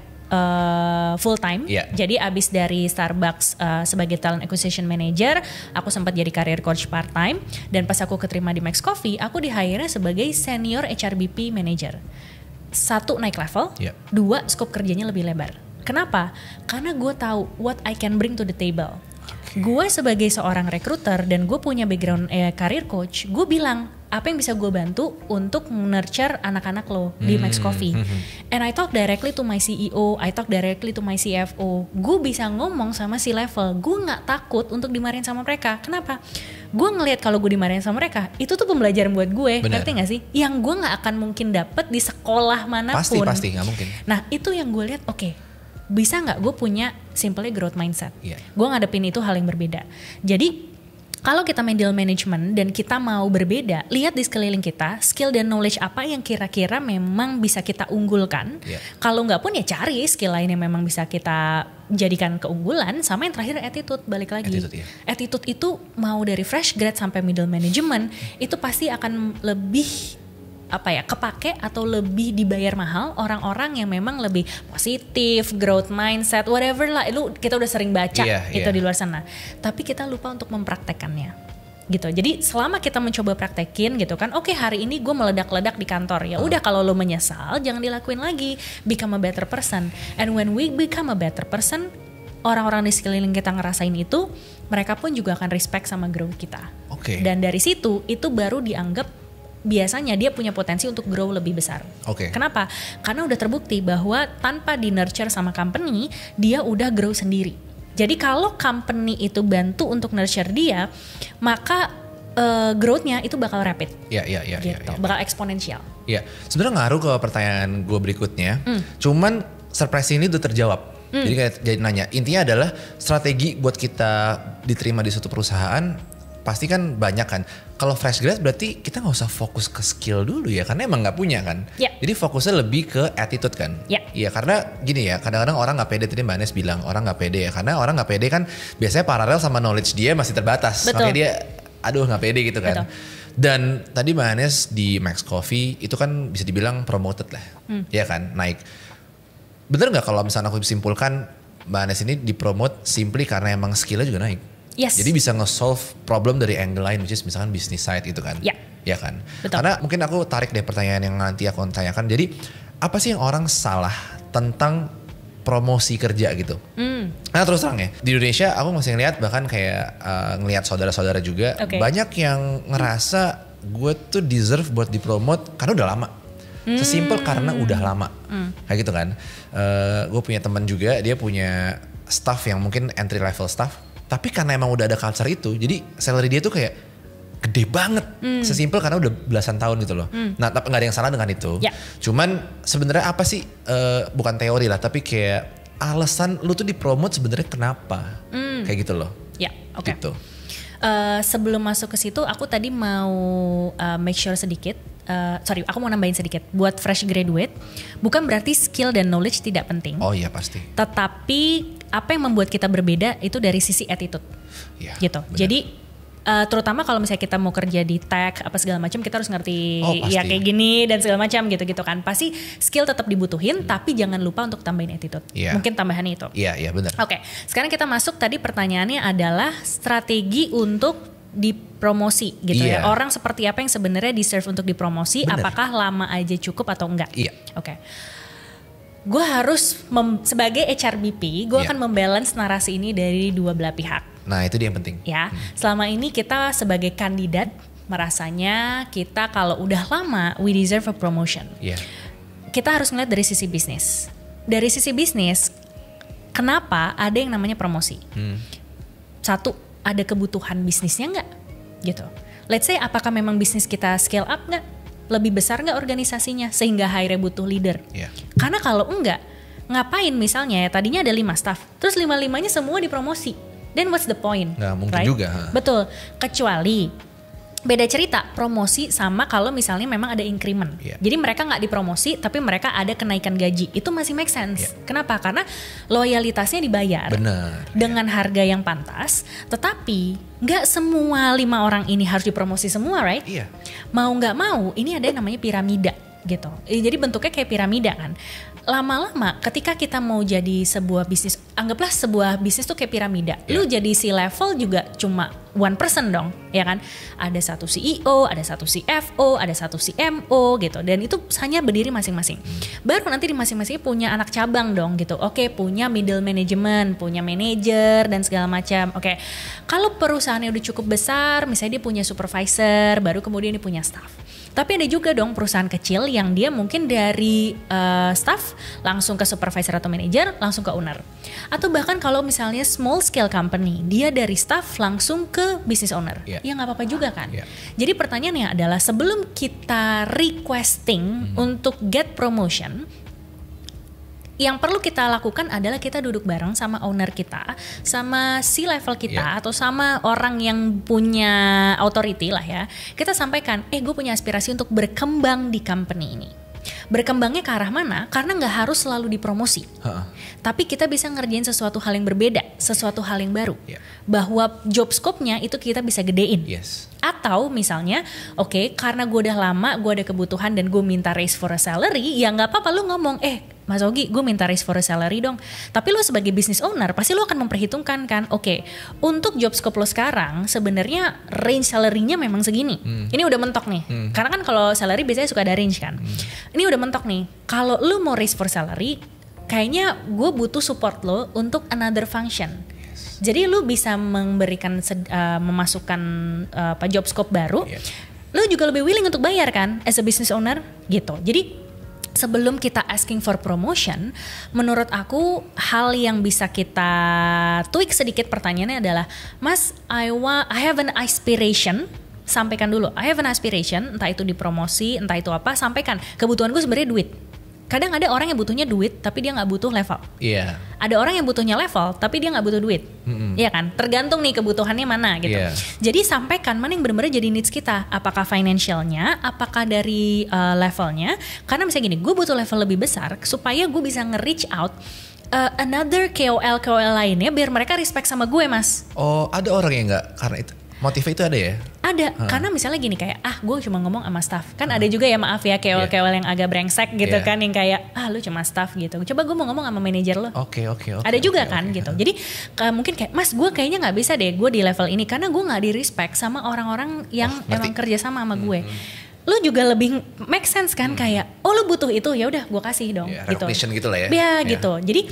full time. Jadi abis dari Starbucks sebagai talent acquisition manager, aku sempat jadi career coach part time. Dan pas aku keterima di Max Coffee, aku di-hire sebagai senior HRBP manager. 1, naik level. 2, scope kerjanya lebih lebar. Kenapa? Karena gue tahu what I can bring to the table. Gue sebagai seorang recruiter dan gue punya background career coach, gue bilang apa yang bisa gue bantu untuk nurture anak-anak lo di Max Coffee. And I talk directly to my CEO, I talk directly to my CFO. Gue bisa ngomong sama si level, gue gak takut untuk dimarahin sama mereka. Kenapa? Gue ngelihat kalau gue dimarahin sama mereka, itu tuh pembelajaran buat gue. Ngerti gak sih? Yang gue gak akan mungkin dapet di sekolah manapun. Pasti gak mungkin. Nah itu yang gue lihat, oke. Bisa gak gue punya simply growth mindset. Gue ngadepin itu hal yang berbeda. Jadi kalau kita middle management dan kita mau berbeda, lihat di sekeliling kita skill dan knowledge apa yang kira-kira memang bisa kita unggulkan. Kalau nggak pun ya cari skill lain yang memang bisa kita jadikan keunggulan. Sama yang terakhir attitude, balik lagi. Attitude itu mau dari fresh grad sampai middle management itu pasti akan lebih kepake atau lebih dibayar mahal orang-orang yang memang lebih positif, growth mindset, whatever lah. Itu kita udah sering baca di luar sana. Tapi kita lupa untuk mempraktekannya. Gitu. Jadi selama kita mencoba praktekin gitu kan, oke, hari ini gue meledak-ledak di kantor. Ya udah, kalau lo menyesal jangan dilakuin lagi. Become a better person. And when we become a better person, orang-orang di sekeliling kita ngerasain itu, mereka pun juga akan respect sama growth kita. Dan dari situ itu baru dianggap biasanya dia punya potensi untuk grow lebih besar. Kenapa? Karena udah terbukti bahwa tanpa di nurture sama company, dia udah grow sendiri. Jadi kalau company itu bantu untuk nurture dia, maka growth-nya itu bakal rapid. Gitu. Bakal eksponensial. Sebenarnya ngaruh ke pertanyaan gue berikutnya. Cuman surprise ini udah terjawab. Jadi kayak jadi nanya, intinya adalah strategi buat kita diterima di suatu perusahaan pasti kan banyak kan. Kalau fresh grad berarti kita nggak usah fokus ke skill dulu ya, karena emang nggak punya kan. Jadi fokusnya lebih ke attitude kan. Iya, karena gini ya, kadang-kadang orang nggak pede. Tadi Mbak Anes bilang orang nggak pede ya, karena orang nggak pede kan biasanya paralel sama knowledge dia masih terbatas. Makanya dia nggak pede gitu kan. Dan tadi Mbak Anes di Max Coffee itu kan bisa dibilang promoted lah, ya kan, naik. Bener nggak kalau misalnya aku simpulkan Mbak Anes ini dipromote simply karena emang skillnya juga naik? Jadi bisa nge-solve problem dari angle lain, which is misalkan business side gitu kan. Ya kan. Karena mungkin aku tarik deh pertanyaan yang nanti aku tanyakan. Jadi apa sih yang orang salah tentang promosi kerja gitu? Nah terus terang ya, di Indonesia aku masih ngeliat, bahkan kayak ngeliat saudara-saudara juga, banyak yang ngerasa gue tuh deserve buat dipromote karena udah lama. Sesimpel karena udah lama. Kayak gitu kan. Gue punya teman juga, dia punya staff yang mungkin entry level staff. Tapi karena emang udah ada culture itu, jadi salary dia tuh kayak gede banget, sesimpel karena udah belasan tahun gitu loh. Nah, tapi nggak ada yang salah dengan itu. Ya. Cuman sebenarnya apa sih? Bukan teori lah, tapi kayak alasan lu tuh dipromot sebenarnya kenapa? Kayak gitu loh. Ya, oke. Gitu. Sebelum masuk ke situ, aku tadi mau make sure sedikit. Aku mau nambahin sedikit. Buat fresh graduate, bukan berarti skill dan knowledge tidak penting. Oh iya pasti. Tetapi apa yang membuat kita berbeda itu dari sisi attitude. Ya, gitu. Bener. Jadi terutama kalau misalnya kita mau kerja di tech apa segala macam, kita harus ngerti ya kayak gini dan segala macam gitu kan. Pasti skill tetap dibutuhin, tapi jangan lupa untuk tambahin attitude. Mungkin tambahannya itu. Iya benar. Oke, sekarang kita masuk, tadi pertanyaannya adalah strategi untuk dipromosi gitu ya. Orang seperti apa yang sebenarnya deserve untuk dipromosi? Bener. Apakah lama aja cukup atau enggak? Iya. Oke. Gue harus sebagai HRBP, gue akan membalance narasi ini dari dua belah pihak. Nah itu dia yang penting. Ya, selama ini kita sebagai kandidat merasanya kita kalau udah lama we deserve a promotion. Kita harus ngeliat dari sisi bisnis. Dari sisi bisnis, kenapa ada yang namanya promosi? Satu, ada kebutuhan bisnisnya nggak? Gitu. Let's say apakah memang bisnis kita scale up nggak? Lebih besar nggak organisasinya sehingga hire butuh leader? Karena kalau enggak, ngapain misalnya ya tadinya ada 5 staff, terus 5-5-nya semua dipromosi. Then what's the point? Nggak mungkin juga. Betul. Kecuali beda cerita promosi sama kalau misalnya memang ada increment. Jadi mereka nggak dipromosi tapi mereka ada kenaikan gaji. Itu masih make sense. Kenapa? Karena loyalitasnya dibayar. Benar. Dengan harga yang pantas. Tetapi nggak semua 5 orang ini harus dipromosi semua, right? Mau nggak mau ini ada yang namanya piramida gitu. Jadi bentuknya kayak piramida kan. Lama-lama ketika kita mau jadi sebuah bisnis, anggaplah sebuah bisnis tuh kayak piramida. Lu jadi C-level juga cuma one person dong, ya kan? Ada satu CEO, ada satu CFO, ada satu CMO gitu. Dan itu hanya berdiri masing-masing. Baru nanti di masing-masing punya anak cabang dong gitu. Oke, punya middle management, punya manager dan segala macam. Oke. Kalau perusahaannya udah cukup besar, misalnya dia punya supervisor, baru kemudian dia punya staff. Tapi ada juga dong perusahaan kecil yang dia mungkin dari staff langsung ke supervisor atau manager, langsung ke owner. Atau bahkan kalau misalnya small scale company, dia dari staff langsung ke business owner. Ya nggak apa-apa juga kan. Jadi pertanyaannya adalah sebelum kita requesting untuk get promotion, yang perlu kita lakukan adalah kita duduk bareng sama owner kita, sama C-level kita, atau sama orang yang punya authority lah ya. Kita sampaikan, gue punya aspirasi untuk berkembang di company ini. Berkembangnya ke arah mana? Karena nggak harus selalu dipromosi. Tapi kita bisa ngerjain sesuatu hal yang berbeda, sesuatu hal yang baru. Bahwa job scope-nya itu kita bisa gedein. Atau misalnya, karena gue udah lama, gue ada kebutuhan dan gue minta raise for a salary, ya nggak apa-apa lu ngomong, Mas Ogi, gue minta raise for a salary dong. Tapi lo sebagai business owner pasti lo akan memperhitungkan kan, untuk job scope lo sekarang sebenarnya range salary-nya memang segini. Ini udah mentok nih. Karena kan kalau salary biasanya suka ada range kan. Ini udah mentok nih. Kalau lo mau raise for salary, kayaknya gue butuh support lo untuk another function. Jadi lo bisa memberikan memasukkan job scope baru. Lo juga lebih willing untuk bayar kan as a business owner gitu. Jadi sebelum kita asking for promotion, menurut aku hal yang bisa kita tweak sedikit pertanyaannya adalah, Mas, I have an aspiration. Sampaikan dulu, I have an aspiration, entah itu dipromosi, entah itu apa, sampaikan. Kebutuhan gue sebenarnya duit. Kadang ada orang yang butuhnya duit, tapi dia nggak butuh level. Ada orang yang butuhnya level, tapi dia nggak butuh duit. Iya kan? Tergantung nih kebutuhannya mana gitu. Jadi sampaikan mana yang benar-benar jadi needs kita. Apakah financialnya, apakah dari levelnya. Karena misalnya gini, gue butuh level lebih besar supaya gue bisa nge-reach out another KOL lainnya biar mereka respect sama gue, Mas. Oh, ada orang yang nggak karena itu. Motifnya itu ada ya? Ada, karena misalnya gini kayak, gue cuma ngomong sama staff. Kan ada juga ya, maaf ya, KOL yang agak brengsek gitu kan, yang kayak, lu cuma staff gitu. Coba gue mau ngomong sama manajer lo. Ada juga kan gitu. Jadi mungkin kayak, Mas, gue kayaknya gak bisa deh gue di level ini. Karena gue gak di respect sama orang-orang yang emang kerja sama gue. Lu juga lebih make sense kan, kayak, lu butuh itu, ya udah gue kasih dong. Gitu. Recognition gitu lah ya. Gitu. Jadi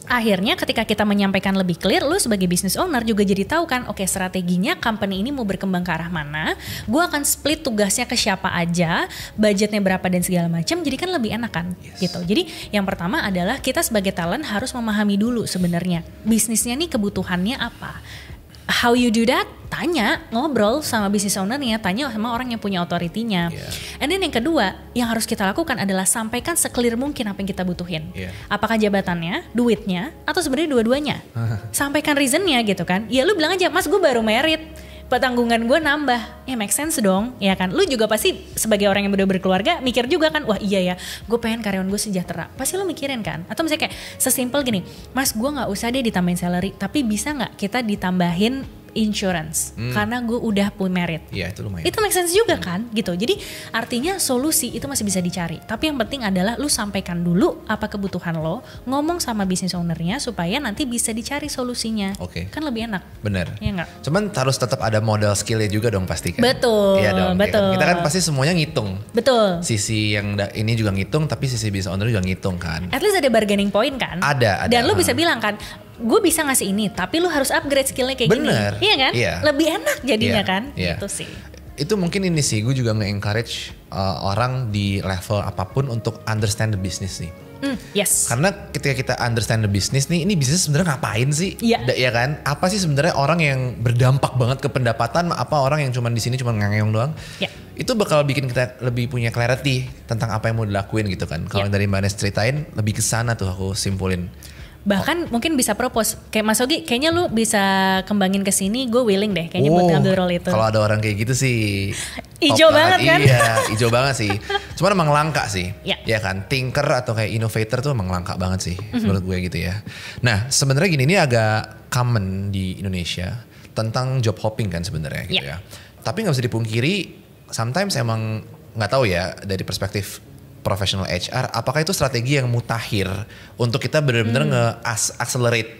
akhirnya ketika kita menyampaikan lebih clear, lu sebagai business owner juga jadi tahu kan, strateginya company ini mau berkembang ke arah mana, gue akan split tugasnya ke siapa aja, budgetnya berapa dan segala macam, jadi kan lebih enak kan, gitu. Jadi yang pertama adalah kita sebagai talent harus memahami dulu sebenarnya bisnisnya nih kebutuhannya apa. how you do that? Tanya, ngobrol sama business owner-nya, tanya sama orang yang punya authority-nya. And then yang kedua, yang harus kita lakukan adalah sampaikan seclear mungkin apa yang kita butuhin. Apakah jabatannya, duitnya, atau sebenarnya dua-duanya. Sampaikan reason-nya gitu kan. Ya lu bilang aja, Mas gue baru merit, tanggungan gue nambah. Ya make sense dong, ya kan. Lu juga pasti sebagai orang yang udah berkeluarga mikir juga kan, wah iya ya, gue pengen karyawan gue sejahtera. Pasti lu mikirin kan. Atau misalnya kayak sesimpel gini, Mas gue gak usah deh ditambahin salary, tapi bisa gak kita ditambahin insurance karena gue udah punya merit. Iya, itu lumayan. Itu make sense juga kan gitu. Jadi artinya solusi itu masih bisa dicari. Tapi yang penting adalah lu sampaikan dulu apa kebutuhan lo, ngomong sama business ownernya supaya nanti bisa dicari solusinya. Kan lebih enak. Bener. Iya enggak? Cuman harus tetap ada modal skillnya juga dong pasti kan. Betul. Iya dong. Betul. Kan? Kita kan pasti semuanya ngitung. Betul. Sisi yang ini juga ngitung, tapi sisi business owner juga ngitung kan. At least ada bargaining point kan. Ada. Dan lu bisa bilang kan, gue bisa ngasih ini, tapi lu harus upgrade skillnya kayak gini. Iya kan? Lebih enak jadinya kan. Gitu sih. Itu mungkin ini sih, gue juga nge-encourage orang di level apapun untuk understand the business nih. Yes. Karena ketika kita understand the business nih, ini bisnis sebenarnya ngapain sih? Ya kan? Apa sih sebenarnya orang yang berdampak banget ke pendapatan, apa orang yang cuma di sini cuma ngangeong doang? Itu bakal bikin kita lebih punya clarity tentang apa yang mau dilakuin gitu kan. Kalau dari Mbak Nes ceritain, lebih ke sana tuh aku simpulin. Bahkan mungkin bisa propose kayak Mas Ogi, kayaknya lu bisa kembangin ke sini, gue willing deh kayaknya buat ngambil role itu. Kalau ada orang kayak gitu sih ijo banget kan? Iya, ijo banget sih. Cuman emang langka sih. Ya kan, thinker atau kayak innovator tuh emang langka banget sih menurut gue gitu ya. Nah, sebenarnya gini, ini agak common di Indonesia tentang job hopping kan sebenarnya gitu ya. Tapi nggak bisa dipungkiri, sometimes emang nggak tahu ya dari perspektif professional HR, apakah itu strategi yang mutakhir untuk kita benar-benar nge-accelerate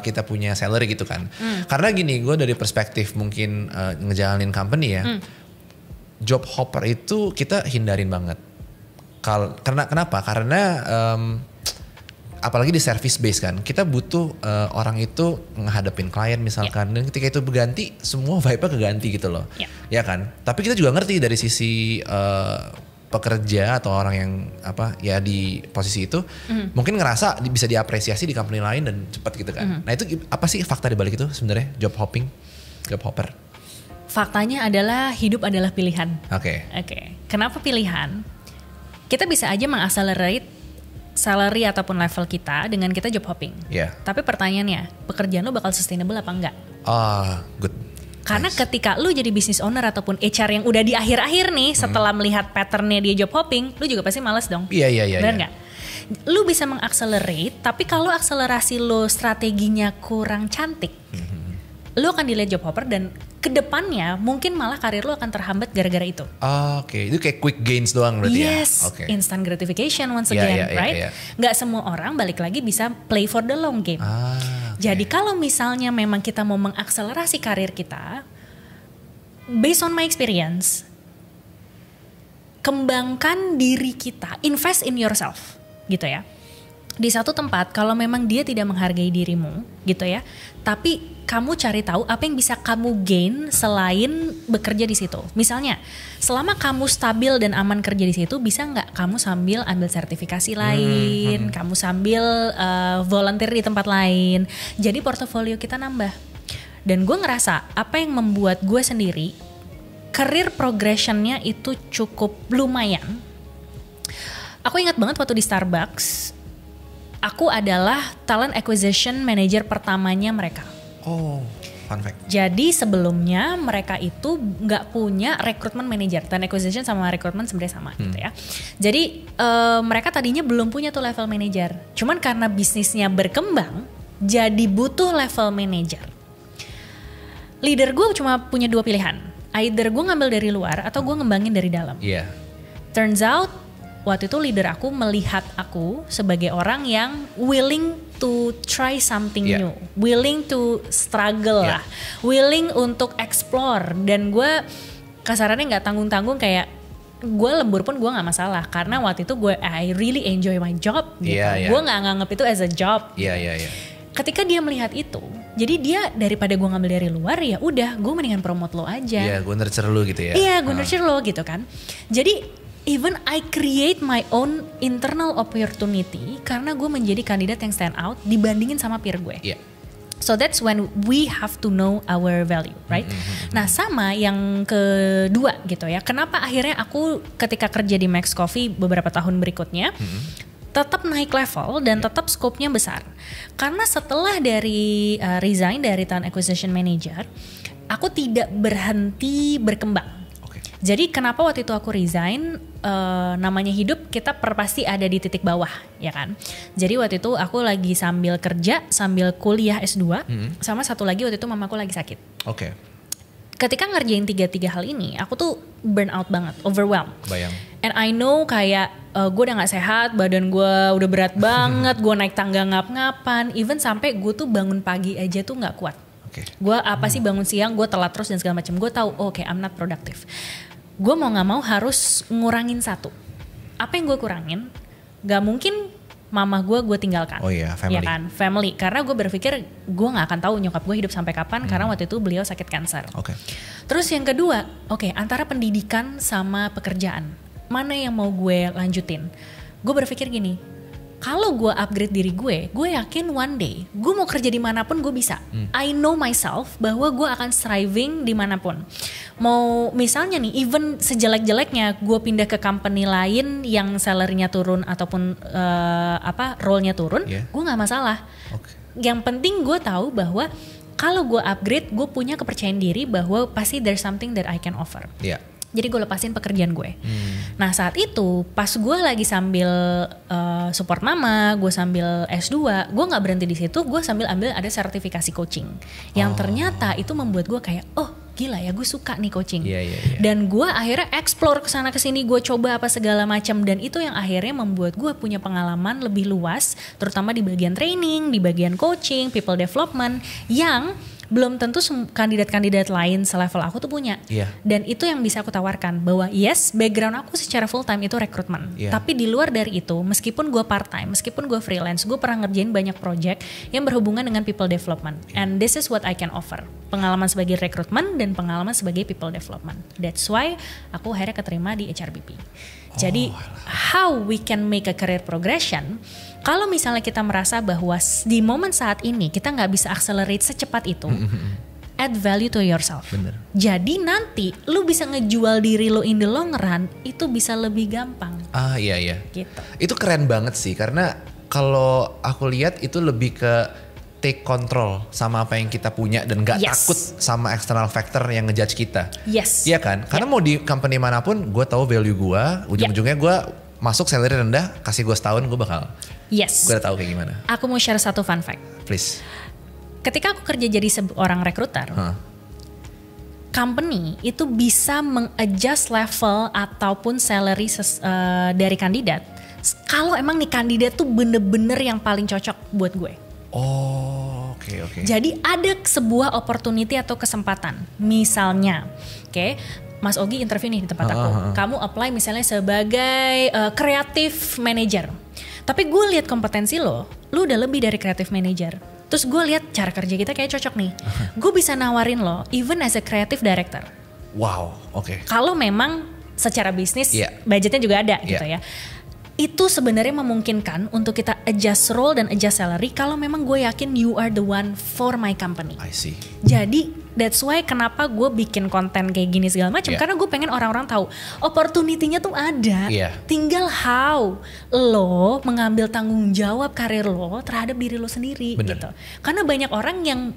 kita punya salary gitu kan. Karena gini, gue dari perspektif mungkin ngejalanin company ya, job hopper itu kita hindarin banget. Kenapa? Karena apalagi di service base kan, kita butuh orang itu menghadapin klien misalkan, dan ketika itu berganti, semua vibe-nya keganti gitu loh. Ya kan? Tapi kita juga ngerti dari sisi pekerja atau orang yang di posisi itu mungkin ngerasa bisa diapresiasi di company lain dan cepat gitu kan. Nah itu apa sih fakta di balik itu sebenarnya job hopper? Faktanya adalah hidup adalah pilihan. Oke. Kenapa pilihan? Kita bisa aja mengaccelerate salary ataupun level kita dengan kita job hopping. Tapi pertanyaannya, pekerjaan lo bakal sustainable apa enggak? Good. Karena ketika lu jadi business owner ataupun HR yang udah di akhir-akhir nih, setelah melihat patternnya dia job hopping, lu juga pasti males dong. Iya. Benar nggak? Lu bisa mengakselerate, tapi kalau akselerasi lu strateginya kurang cantik, lu akan delay job hopper dan kedepannya mungkin malah karir lu akan terhambat gara-gara itu. Itu kayak quick gains doang berarti ya? Yes, instant gratification once again, right? Nggak semua orang balik lagi bisa play for the long game. Jadi kalau misalnya memang kita mau mengakselerasi karir kita, based on my experience, kembangkan diri kita, invest in yourself, gitu ya. Di satu tempat, kalau memang dia tidak menghargai dirimu, gitu ya, tapi kamu cari tahu apa yang bisa kamu gain selain bekerja di situ. Misalnya, selama kamu stabil dan aman kerja di situ, bisa nggak kamu sambil ambil sertifikasi lain, kamu sambil volunteer di tempat lain. Jadi portofolio kita nambah. Dan gue ngerasa apa yang membuat gue sendiri career progressionnya itu cukup lumayan. Aku ingat banget waktu di Starbucks, aku adalah talent acquisition manager pertamanya mereka. Fun fact. Jadi sebelumnya mereka itu nggak punya recruitment manager. Talent acquisition sama recruitment sebenarnya sama gitu ya. Jadi mereka tadinya belum punya tuh level manager. Cuman karena bisnisnya berkembang, jadi butuh level manager. Leader gue cuma punya dua pilihan. Either gue ngambil dari luar atau gue ngembangin dari dalam. Turns out waktu itu leader aku melihat aku sebagai orang yang willing to try something new, willing to struggle lah, willing untuk explore. Dan gue kasarannya nggak tanggung-tanggung, kayak gue lembur pun gue nggak masalah karena waktu itu I really enjoy my job gitu. Gue nggak nganggap itu as a job. Ketika dia melihat itu, jadi dia daripada gue ngambil dari luar, ya udah gue mendingan promote lo aja. Gue nurture lo gitu ya. Gue nurture lo gitu kan. Jadi even I create my own internal opportunity karena gue menjadi kandidat yang stand out dibandingin sama peer gue. So that's when we have to know our value, right? Nah sama yang kedua gitu ya. Kenapa akhirnya aku ketika kerja di Max Coffee beberapa tahun berikutnya tetap naik level dan tetap scope-nya besar. Karena setelah dari resign dari talent acquisition manager, aku tidak berhenti berkembang. Jadi kenapa waktu itu aku resign, namanya hidup kita pasti ada di titik bawah ya kan. Jadi waktu itu aku lagi sambil kerja, sambil kuliah S2, sama satu lagi waktu itu mamaku lagi sakit. Ketika ngerjain tiga hal ini, aku tuh burn out banget, overwhelmed. Bayang. And I know kayak gue udah gak sehat, badan gue udah berat banget, gue naik tangga ngap-ngapan, even sampai gue tuh bangun pagi aja tuh gak kuat. Gue apa sih bangun siang, gue telat terus dan segala macam. Gue tahu, I'm not productive. Gue mau gak mau harus ngurangin satu. Apa yang gue kurangin? Gak mungkin mama gue tinggalkan. Family. Ya kan, family. Karena gue berpikir gue gak akan tahu nyokap gue hidup sampai kapan karena waktu itu beliau sakit kanker. Terus yang kedua, antara pendidikan sama pekerjaan, mana yang mau gue lanjutin? Gue berpikir gini, kalau gue upgrade diri gue yakin one day gue mau kerja dimanapun gue bisa. I know myself bahwa gue akan thriving dimanapun. Mau misalnya nih, even sejelek-jeleknya gue pindah ke company lain yang salary-nya turun ataupun role-nya turun, gue nggak masalah. Yang penting gue tahu bahwa kalau gue upgrade, gue punya kepercayaan diri bahwa pasti there's something that I can offer. Jadi gue lepasin pekerjaan gue. Nah saat itu pas gue lagi sambil support mama, gue sambil S2, gue gak berhenti di situ, gue sambil ambil ada sertifikasi coaching. Yang ternyata itu membuat gue kayak, gila ya gue suka nih coaching. Dan gue akhirnya explore kesana kesini, gue coba apa segala macam. Dan itu yang akhirnya membuat gue punya pengalaman lebih luas, terutama di bagian training, di bagian coaching, people development, yang belum tentu kandidat-kandidat lain selevel aku tuh punya. Dan itu yang bisa aku tawarkan, bahwa yes, background aku secara full time itu rekrutmen. Tapi di luar dari itu, meskipun gue part time, meskipun gue freelance, gue pernah ngerjain banyak project yang berhubungan dengan people development. And this is what I can offer. Pengalaman sebagai rekrutmen dan pengalaman sebagai people development. That's why aku akhirnya keterima di HRBP. Jadi how we can make a career progression, kalau misalnya kita merasa bahwa di momen saat ini kita gak bisa accelerate secepat itu, add value to yourself. Jadi nanti lu bisa ngejual diri lu in the long run, itu bisa lebih gampang. Iya. Gitu. Itu keren banget sih, karena kalau aku lihat itu lebih ke take control sama apa yang kita punya dan gak takut sama external factor yang ngejudge kita. Iya kan? Karena mau di company manapun, gue tahu value gue, ujung-ujungnya gue masuk salary rendah, kasih gue setahun gue bakal. Gue udah tahu kayak gimana. Aku mau share satu fun fact. Please. Ketika aku kerja jadi seorang rekruter, company itu bisa meng-adjust level ataupun salary dari kandidat. Kalau emang nih kandidat tuh bener-bener yang paling cocok buat gue. Oke. Jadi ada sebuah opportunity atau kesempatan. Misalnya, Mas Ogi interview nih di tempat aku. Kamu apply misalnya sebagai creative manager. Tapi gue lihat kompetensi lu udah lebih dari creative manager. Terus gue lihat cara kerja kita kayak cocok nih. Gue bisa nawarin lo even as a creative director. Kalau memang secara bisnis budgetnya juga ada gitu ya. Itu sebenarnya memungkinkan untuk kita adjust role dan adjust salary kalau memang gue yakin you are the one for my company. I see. Jadi that's why kenapa gue bikin konten kayak gini segala macam, karena gue pengen orang-orang tahu opportunity-nya tuh ada. Tinggal how lo mengambil tanggung jawab karir lo terhadap diri lo sendiri gitu. Karena banyak orang yang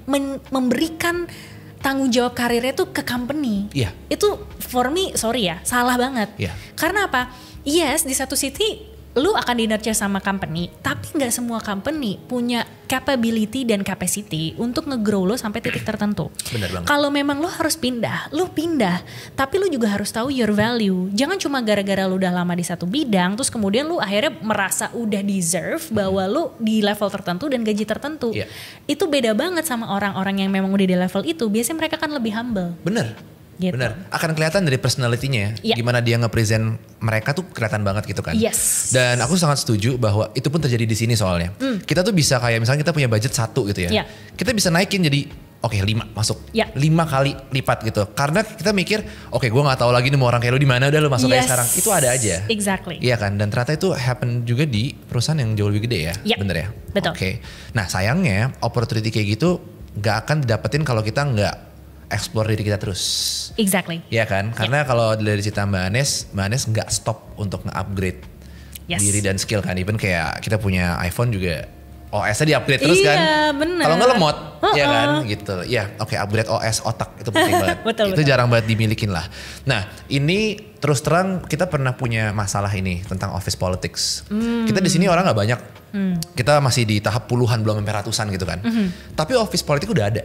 memberikan tanggung jawab karirnya tuh ke company. Itu for me sorry ya, salah banget. Karena apa? Yes, di satu sisi lu akan di-nurture sama company, tapi nggak semua company punya capability dan capacity untuk nge-grow lo sampai titik tertentu. Benar banget. Kalau memang lo harus pindah, lo pindah. Tapi lo juga harus tahu your value. Jangan cuma gara-gara lo udah lama di satu bidang, terus kemudian lo akhirnya merasa udah deserve bahwa lo di level tertentu dan gaji tertentu. Itu beda banget sama orang-orang yang memang udah di level itu. Biasanya mereka kan lebih humble. Gitu. Bener, akan kelihatan dari personality-nya gimana dia nge-present mereka tuh kelihatan banget gitu kan. Dan aku sangat setuju bahwa itu pun terjadi di sini soalnya. Kita tuh bisa kayak misalnya kita punya budget 1 gitu ya. Kita bisa naikin jadi Oke, 5 masuk. Ya. 5 kali lipat gitu. Karena kita mikir, oke gue gak tahu lagi nih mau orang kayak lu di mana, udah lu masuk aja sekarang. Itu ada aja. Exactly. Iya kan, dan ternyata itu happen juga di perusahaan yang jauh lebih gede ya. Yep. Bener ya? Betul. Oke. Nah sayangnya opportunity kayak gitu gak akan didapetin kalau kita gak explore diri kita terus. Exactly. Iya kan? Karena kalau dari cerita Mbak Anes gak stop untuk nge-upgrade diri dan skill kan. Even kayak kita punya iPhone juga OS-nya di-upgrade terus kan. Iya bener. Kalau nggak lemot, ya kan gitu. Ya oke, upgrade OS otak itu penting banget. Itu jarang banget dimilikin lah. Nah ini terus terang kita pernah punya masalah ini tentang office politics. Kita di sini orang nggak banyak. Kita masih di tahap puluhan belum sampai ratusan gitu kan. Tapi office politik udah ada.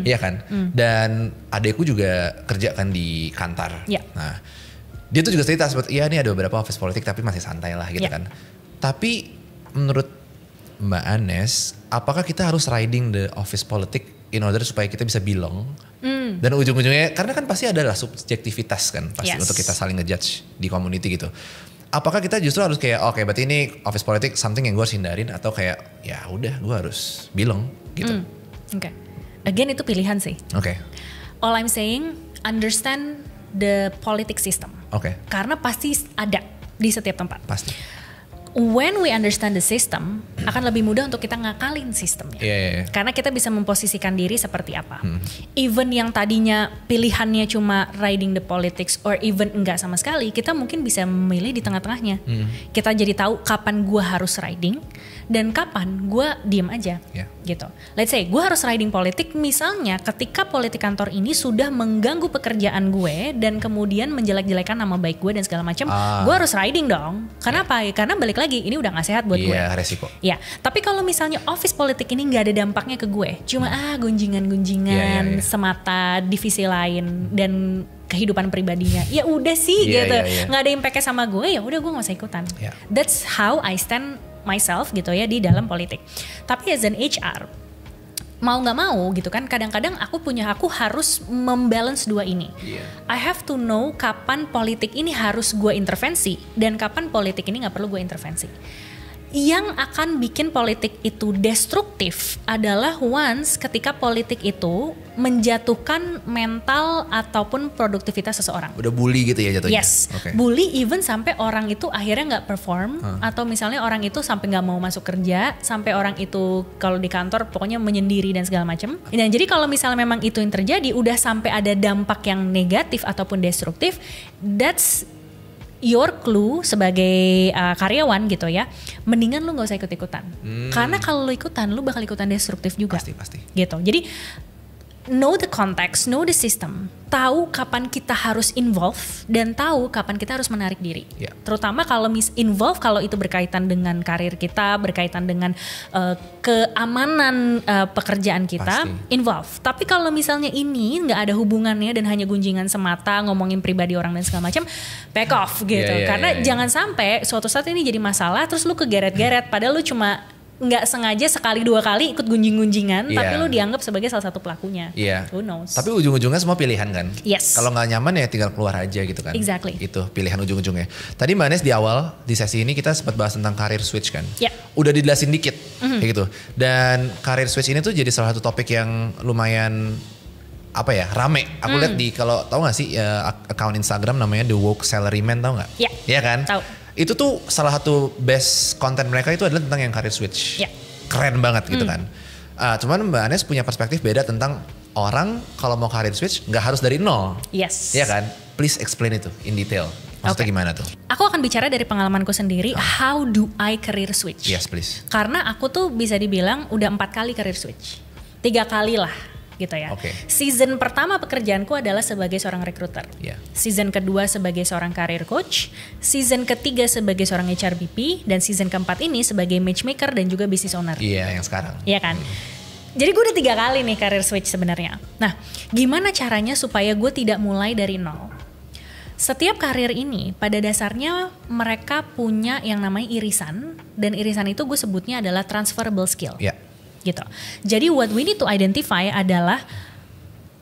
Iya kan. Dan adekku juga kerja kan di Kantar. Nah dia tuh juga cerita seperti iya nih ada beberapa office politik tapi masih santai lah gitu kan. Tapi menurut Mbak Anes, apakah kita harus riding the office politic in order supaya kita bisa belong? Dan ujung-ujungnya, karena kan pasti adalah subjektivitas kan, pasti untuk kita saling ngejudge di community gitu. Apakah kita justru harus kayak, oke, berarti ini office politic something yang gue harus hindarin, atau kayak ya udah gue harus belong gitu? Oke. Again itu pilihan sih. Oke. All I'm saying, understand the politic system. Oke. Karena pasti ada di setiap tempat. Pasti. When we understand the system, akan lebih mudah untuk kita ngakalin sistemnya. Karena kita bisa memposisikan diri seperti apa. Even yang tadinya pilihannya cuma riding the politics or even enggak sama sekali, kita mungkin bisa memilih di tengah-tengahnya. Kita jadi tahu kapan gue harus riding dan kapan gue diem aja. Gitu. Let's say gue harus riding politik misalnya ketika politik kantor ini sudah mengganggu pekerjaan gue dan kemudian menjelek-jelekan nama baik gue dan segala macam, gue harus riding dong. Kenapa? Karena balik lagi ini udah gak sehat buat gue. Iya, resiko. Ya, tapi kalau misalnya office politik ini gak ada dampaknya ke gue, cuma gunjingan-gunjingan semata divisi lain dan kehidupan pribadinya, ya udah sih gitu, nggak ada impactnya sama gue, ya udah gue nggak usah ikutan. That's how I stand myself gitu ya di dalam politik. Tapi as an HR, mau nggak mau gitu kan, kadang-kadang aku harus membalance dua ini. I have to know kapan politik ini harus gue intervensi dan kapan politik ini nggak perlu gue intervensi. Yang akan bikin politik itu destruktif adalah once ketika politik itu menjatuhkan mental ataupun produktivitas seseorang. Udah bully gitu ya jatuhnya? Yes, bully even sampai orang itu akhirnya gak perform atau misalnya orang itu sampai gak mau masuk kerja, sampai orang itu kalau di kantor pokoknya menyendiri dan segala macam. Dan jadi kalau misalnya memang itu yang terjadi, udah sampai ada dampak yang negatif ataupun destruktif, that's your clue sebagai karyawan gitu ya, mendingan lu nggak usah ikut-ikutan. Karena kalau lu ikutan, lu bakal ikutan destruktif juga. Pasti. Gitu. Jadi know the context, know the system, tahu kapan kita harus involve dan tahu kapan kita harus menarik diri. Terutama kalau involve kalau itu berkaitan dengan karir kita, berkaitan dengan keamanan pekerjaan kita, involve. Tapi kalau misalnya ini nggak ada hubungannya dan hanya gunjingan semata, ngomongin pribadi orang dan segala macam, back off gitu. Karena jangan sampai suatu saat ini jadi masalah, terus lu kegeret-geret, padahal lu cuma nggak sengaja sekali dua kali ikut gunjing-gunjingan, tapi lu dianggap sebagai salah satu pelakunya. Who knows? Tapi ujung-ujungnya semua pilihan kan. Kalau nggak nyaman ya tinggal keluar aja gitu kan. Exactly. Itu pilihan ujung-ujungnya. Tadi Mbak Anes di awal di sesi ini kita sempat bahas tentang career switch kan. Udah dijelasin dikit kayak gitu. Dan career switch ini tuh jadi salah satu topik yang lumayan rame. Aku lihat di, kalau tahu nggak sih account Instagram namanya The Woke Salaryman, tahu nggak? Iya kan? Tahu. Itu tuh salah satu best content mereka itu adalah tentang yang career switch. Keren banget gitu kan. Cuman Mbak Anes punya perspektif beda tentang orang kalau mau career switch nggak harus dari nol. Iya kan? Please explain itu in detail. Maksudnya gimana tuh? Aku akan bicara dari pengalamanku sendiri. How do I career switch? Yes please. Karena aku tuh bisa dibilang udah 4 kali career switch. 3 kali lah gitu ya. Season pertama pekerjaanku adalah sebagai seorang recruiter. Season kedua sebagai seorang career coach. Season ketiga sebagai seorang HRBP. Dan season keempat ini sebagai matchmaker dan juga business owner. Iya, yang sekarang. Iya kan? Jadi gue udah 3 kali nih career switch sebenarnya. Nah, gimana caranya supaya gue tidak mulai dari nol? Setiap karir ini pada dasarnya mereka punya yang namanya irisan. Dan irisan itu gue sebutnya adalah transferable skill. Gitu. Jadi what we need to identify adalah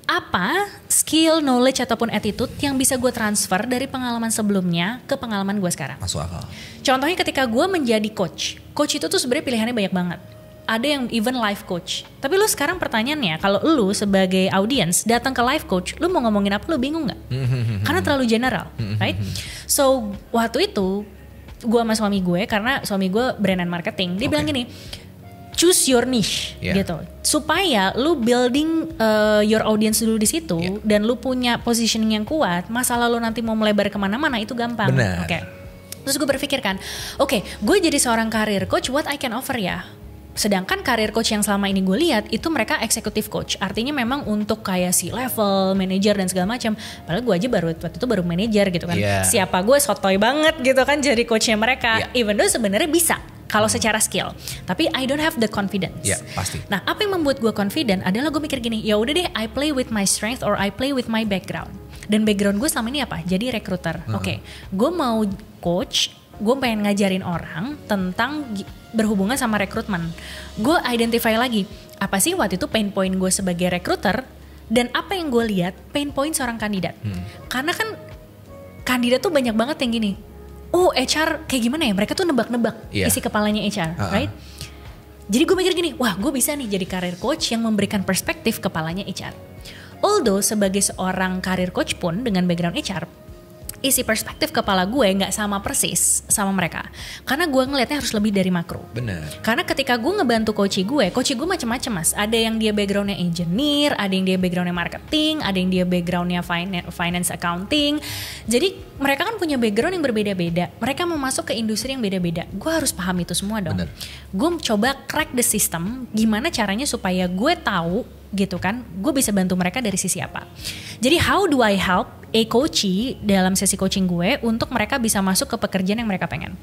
apa skill, knowledge ataupun attitude yang bisa gue transfer dari pengalaman sebelumnya ke pengalaman gue sekarang. Masuk akal. Contohnya ketika gue menjadi coach itu tuh sebenarnya pilihannya banyak banget. ada yang even life coach. Tapi lu sekarang pertanyaannya, kalau lu sebagai audience datang ke life coach, lu mau ngomongin apa, lu bingung nggak? Karena terlalu general, right? So waktu itu gue sama suami gue, karena suami gue brand and marketing, dia bilang gini, choose your niche gitu, supaya lu building your audience dulu di situ, dan lu punya positioning yang kuat. Masalah lu nanti mau melebar kemana-mana itu gampang. Oke. Terus gue berpikir kan, oke, gue jadi seorang career coach, what I can offer ya? Sedangkan career coach yang selama ini gue lihat itu mereka executive coach, artinya memang untuk kayak C-level, manager dan segala macam. Padahal gue aja waktu itu baru manager gitu kan. Siapa gue sotoy banget gitu kan jadi coachnya mereka. Even though sebenarnya bisa kalau secara skill, tapi I don't have the confidence. Pasti. Nah, apa yang membuat gue confident adalah gue mikir gini, ya udah deh, I play with my strength or I play with my background. Dan background gue selama ini apa? Jadi recruiter. Oke, gue mau coach, gue pengen ngajarin orang tentang berhubungan sama rekrutmen. Gue identify lagi, apa sih waktu itu pain point gue sebagai recruiter, dan apa yang gue lihat pain point seorang kandidat. Karena kan kandidat tuh banyak banget yang gini, oh HR kayak gimana ya, mereka tuh nebak-nebak isi kepalanya HR, right? Jadi gue mikir gini, wah gue bisa nih jadi career coach yang memberikan perspektif kepalanya HR. Although sebagai seorang career coach pun dengan background HR, isi perspektif kepala gue nggak sama persis sama mereka, karena gue ngelihatnya harus lebih dari makro. Benar. Karena ketika gue ngebantu coach gue macam-macam mas. Ada yang dia backgroundnya engineer, ada yang dia backgroundnya marketing, ada yang dia backgroundnya finance accounting. Jadi mereka kan punya background yang berbeda-beda. Mereka mau masuk ke industri yang beda-beda. Gue harus paham itu semua dong. Benar. Gue coba crack the system, gimana caranya supaya gue tahu gitu kan, gue bisa bantu mereka dari sisi apa. Jadi how do I help a coachee dalam sesi coaching gue untuk mereka bisa masuk ke pekerjaan yang mereka pengen.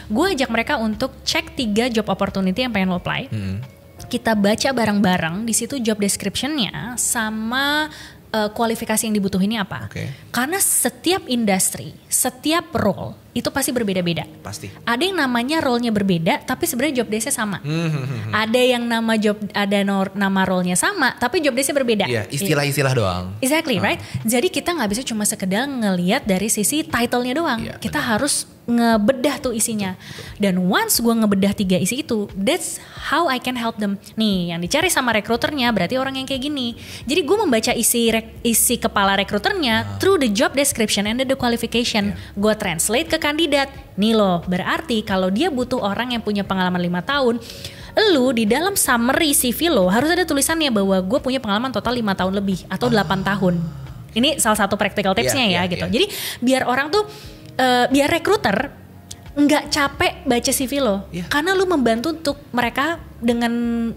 Gue ajak mereka untuk cek 3 job opportunity yang pengen lo apply. Kita baca bareng-bareng di situ job description-nya sama kualifikasi yang dibutuhinnya apa. Karena setiap industri, setiap role itu pasti berbeda-beda. Pasti. Ada yang namanya role-nya berbeda, tapi sebenarnya job desk-nya sama. Ada yang nama role-nya sama, tapi job desk-nya berbeda. Iya, istilah-istilah doang. Exactly, right? Jadi kita nggak bisa cuma sekedar ngelihat dari sisi title-nya doang. Kita harus ngebedah tuh isinya. Dan once gue ngebedah 3 isi itu, that's how I can help them. Nih, yang dicari sama rekruternya berarti orang yang kayak gini. Jadi gue membaca isi kepala rekruternya through the job description and the qualification. Gue translate ke kandidat. Nih loh, berarti kalau dia butuh orang yang punya pengalaman 5 tahun, lu di dalam summary CV lo harus ada tulisannya bahwa gue punya pengalaman total 5 tahun lebih atau 8 tahun. Ini salah satu practical tipsnya gitu. Jadi biar orang tuh biar rekruter nggak capek baca CV lo, karena lu membantu untuk mereka dengan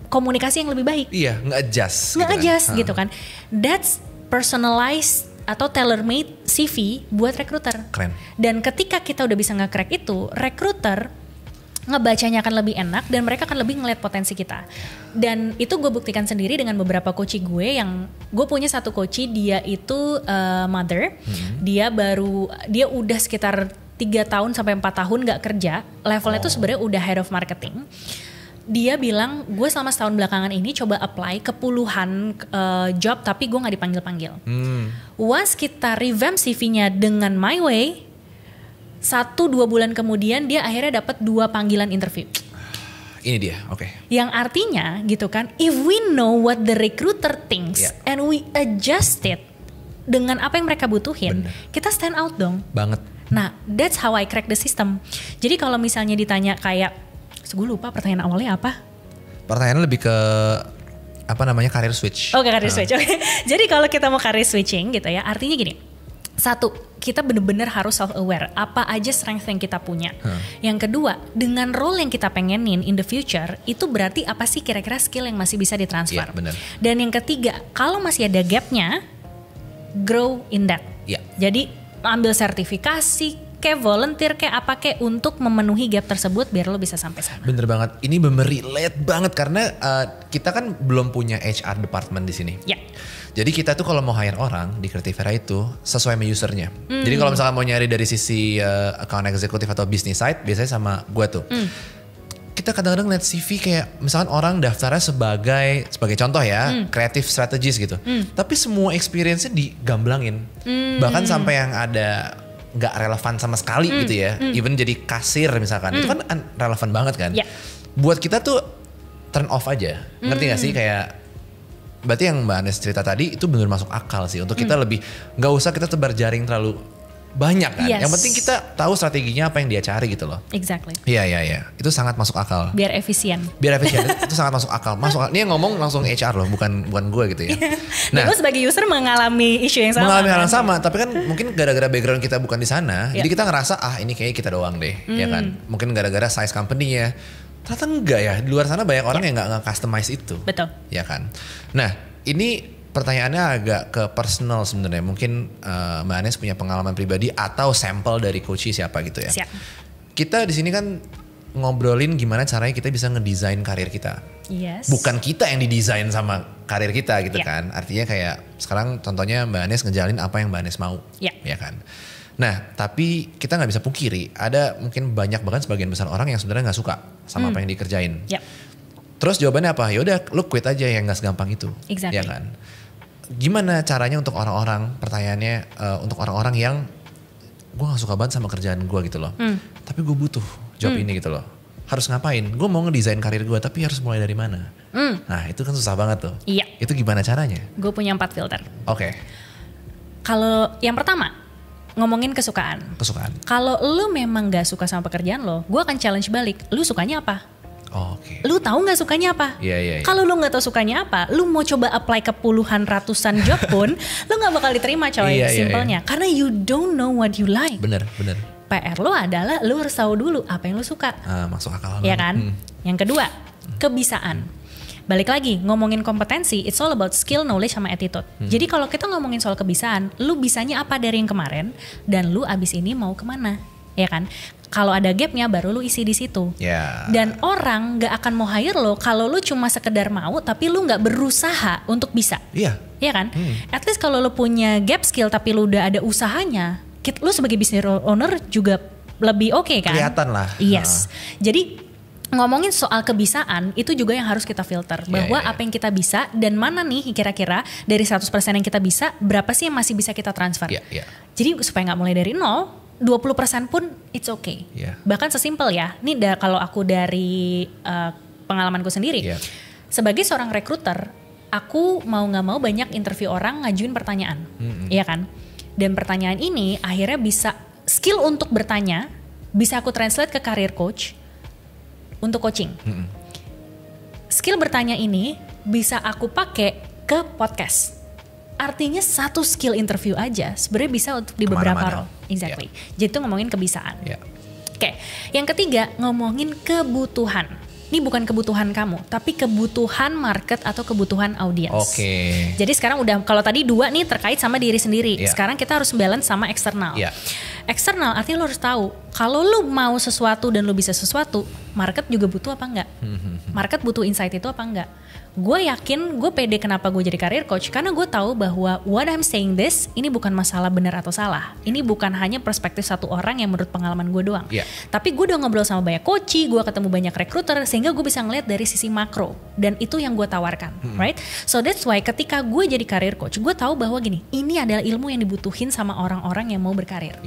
komunikasi yang lebih baik. Iya, nge-adjust gitu kan. That's personalized atau tailor-made CV buat rekruter. Keren. Dan ketika kita udah bisa nge-crack itu, rekruter ngebacanya akan lebih enak dan mereka akan lebih ngeliat potensi kita. Dan itu gue buktikan sendiri dengan beberapa coachee gue, yang gue punya satu coachee, dia itu mother. Dia udah sekitar 3 tahun sampai 4 tahun gak kerja. Levelnya tuh sebenarnya udah head of marketing. Dia bilang, gue selama setahun belakangan ini coba apply ke puluhan job, tapi gue gak dipanggil-panggil. Once kita revamp CV-nya dengan My Way, 1-2 bulan kemudian dia akhirnya dapat 2 panggilan interview. Ini dia, oke. Yang artinya gitu kan, if we know what the recruiter thinks and we adjust it dengan apa yang mereka butuhin, kita stand out dong. Banget. Nah, that's how I crack the system. Jadi kalau misalnya ditanya kayak, gue lupa pertanyaan awalnya apa? Pertanyaan lebih ke career switch. Oke, career switch. Oke. Jadi kalau kita mau career switching gitu ya, artinya gini. 1, kita benar-benar harus self-aware apa aja strength yang kita punya. Yang kedua, dengan role yang kita pengenin in the future, itu berarti apa sih kira-kira skill yang masih bisa ditransfer. Benar. Dan yang ketiga, kalau masih ada gapnya, grow in that. Jadi ambil sertifikasi, kayak volunteer, kayak apa kayak untuk memenuhi gap tersebut biar lo bisa sampai sana. Bener banget, ini relate banget karena kita kan belum punya HR department di sini. Jadi kita tuh kalau mau hire orang di Creativera itu sesuai sama usernya. Jadi kalau misalkan mau nyari dari sisi account executive atau business side, biasanya sama gue tuh. Kita kadang-kadang lihat CV kayak misalkan orang daftarnya sebagai contoh ya, creative strategist gitu. Tapi semua experience-nya digamblangin. Bahkan sampai yang ada nggak relevan sama sekali gitu ya. Even jadi kasir misalkan, itu kan relevan banget kan. Buat kita tuh turn off aja. Ngerti gak sih kayak berarti yang Mbak Anes cerita tadi itu benar masuk akal sih untuk kita lebih nggak usah kita tebar jaring terlalu banyak kan. Yes. Yang penting kita tahu strateginya apa yang dia cari gitu loh. Exactly. Iya. Itu sangat masuk akal. Biar efisien. Itu sangat masuk akal. Ini yang ngomong langsung HR loh, bukan gue gitu ya. Nah, lu sebagai user mengalami isu yang sama. Mengalami hal yang sama, tapi kan mungkin gara-gara background kita bukan di sana, jadi kita ngerasa ini kayaknya kita doang deh, ya kan. Mungkin gara-gara size company-nya. Ternyata enggak ya, di luar sana banyak orang yang nggak customize itu. Betul. Ya kan. Nah, ini pertanyaannya agak ke personal sebenarnya. Mungkin Mbak Anes punya pengalaman pribadi atau sampel dari coach siapa gitu ya. Siap. Kita di sini kan ngobrolin gimana caranya kita bisa ngedesain karir kita. Yes. Bukan kita yang didesain sama karir kita gitu kan. Artinya kayak sekarang contohnya Mbak Anes ngejalin apa yang Mbak Anes mau. Ya kan. Nah, tapi kita nggak bisa pungkiri ada mungkin banyak bahkan sebagian besar orang yang sebenarnya nggak suka sama apa yang dikerjain. Terus jawabannya apa? Ya udah, lu quit aja, yang nggak segampang itu. Exactly. Ya kan. Gimana caranya untuk orang-orang? Pertanyaannya untuk orang-orang yang gue nggak suka banget sama kerjaan gue gitu loh. Tapi gue butuh job ini gitu loh. Harus ngapain? Gue mau ngedesain karir gue, tapi harus mulai dari mana? Nah, itu kan susah banget tuh. Iya. Itu gimana caranya? Gue punya 4 filter. Oke. Kalau yang pertama, ngomongin kesukaan. Kalau lu memang gak suka sama pekerjaan lo, gue akan challenge balik. Lu sukanya apa? Oke. Lu tahu gak sukanya apa? Iya. Kalau lu gak tahu sukanya apa, lu mau coba apply ke puluhan ratusan job pun, lu gak bakal diterima coy. Simpelnya. Karena you don't know what you like. Bener. PR lu adalah lu harus tahu dulu apa yang lu suka. Masuk akal. Ya kan? Yang kedua, kebisaan. Balik lagi, ngomongin kompetensi, it's all about skill, knowledge, sama attitude. Jadi kalau kita ngomongin soal kebisaan, lu bisanya apa dari yang kemarin, dan lu abis ini mau kemana, ya kan? Kalau ada gapnya, baru lu isi di situ. Dan orang gak akan mau hire lo kalau lu cuma sekedar mau, tapi lu gak berusaha untuk bisa. Iya kan? At least kalau lu punya gap skill, tapi lu udah ada usahanya, lu sebagai business owner juga lebih oke kan? Kelihatan lah. Yes. Jadi ngomongin soal kebisaan itu juga yang harus kita filter bahwa apa yang kita bisa dan mana nih kira-kira dari 100% yang kita bisa berapa sih yang masih bisa kita transfer. Jadi supaya nggak mulai dari 0, 20% pun it's okay. Bahkan sesimpel ya, ini kalau aku dari pengalamanku sendiri, sebagai seorang recruiter, aku mau nggak mau banyak interview orang ngajuin pertanyaan, ya kan? Dan pertanyaan ini akhirnya bisa skill untuk bertanya bisa aku translate ke career coach. Untuk coaching, skill bertanya ini bisa aku pakai ke podcast. Artinya satu skill interview aja sebenarnya bisa untuk di beberapa role. Exactly. Jadi itu ngomongin kebisaan. Oke. Yang ketiga ngomongin kebutuhan. Ini bukan kebutuhan kamu, tapi kebutuhan market atau kebutuhan audiens. Jadi sekarang udah, kalau tadi 2 nih terkait sama diri sendiri. Sekarang kita harus balance sama eksternal. Eksternal artinya lo harus tahu, kalau lo mau sesuatu dan lo bisa sesuatu, market juga butuh apa enggak? Market butuh insight itu apa enggak? Gue yakin, gue pede kenapa gue jadi career coach, karena gue tahu bahwa what I'm saying this, ini bukan masalah benar atau salah. Ini bukan hanya perspektif satu orang yang menurut pengalaman gue doang. Tapi gue udah ngobrol sama banyak coach, gue ketemu banyak recruiter, sehingga gue bisa ngeliat dari sisi makro. Dan itu yang gue tawarkan, right? So that's why ketika gue jadi career coach, gue tahu bahwa gini, ini adalah ilmu yang dibutuhin sama orang-orang yang mau berkarir.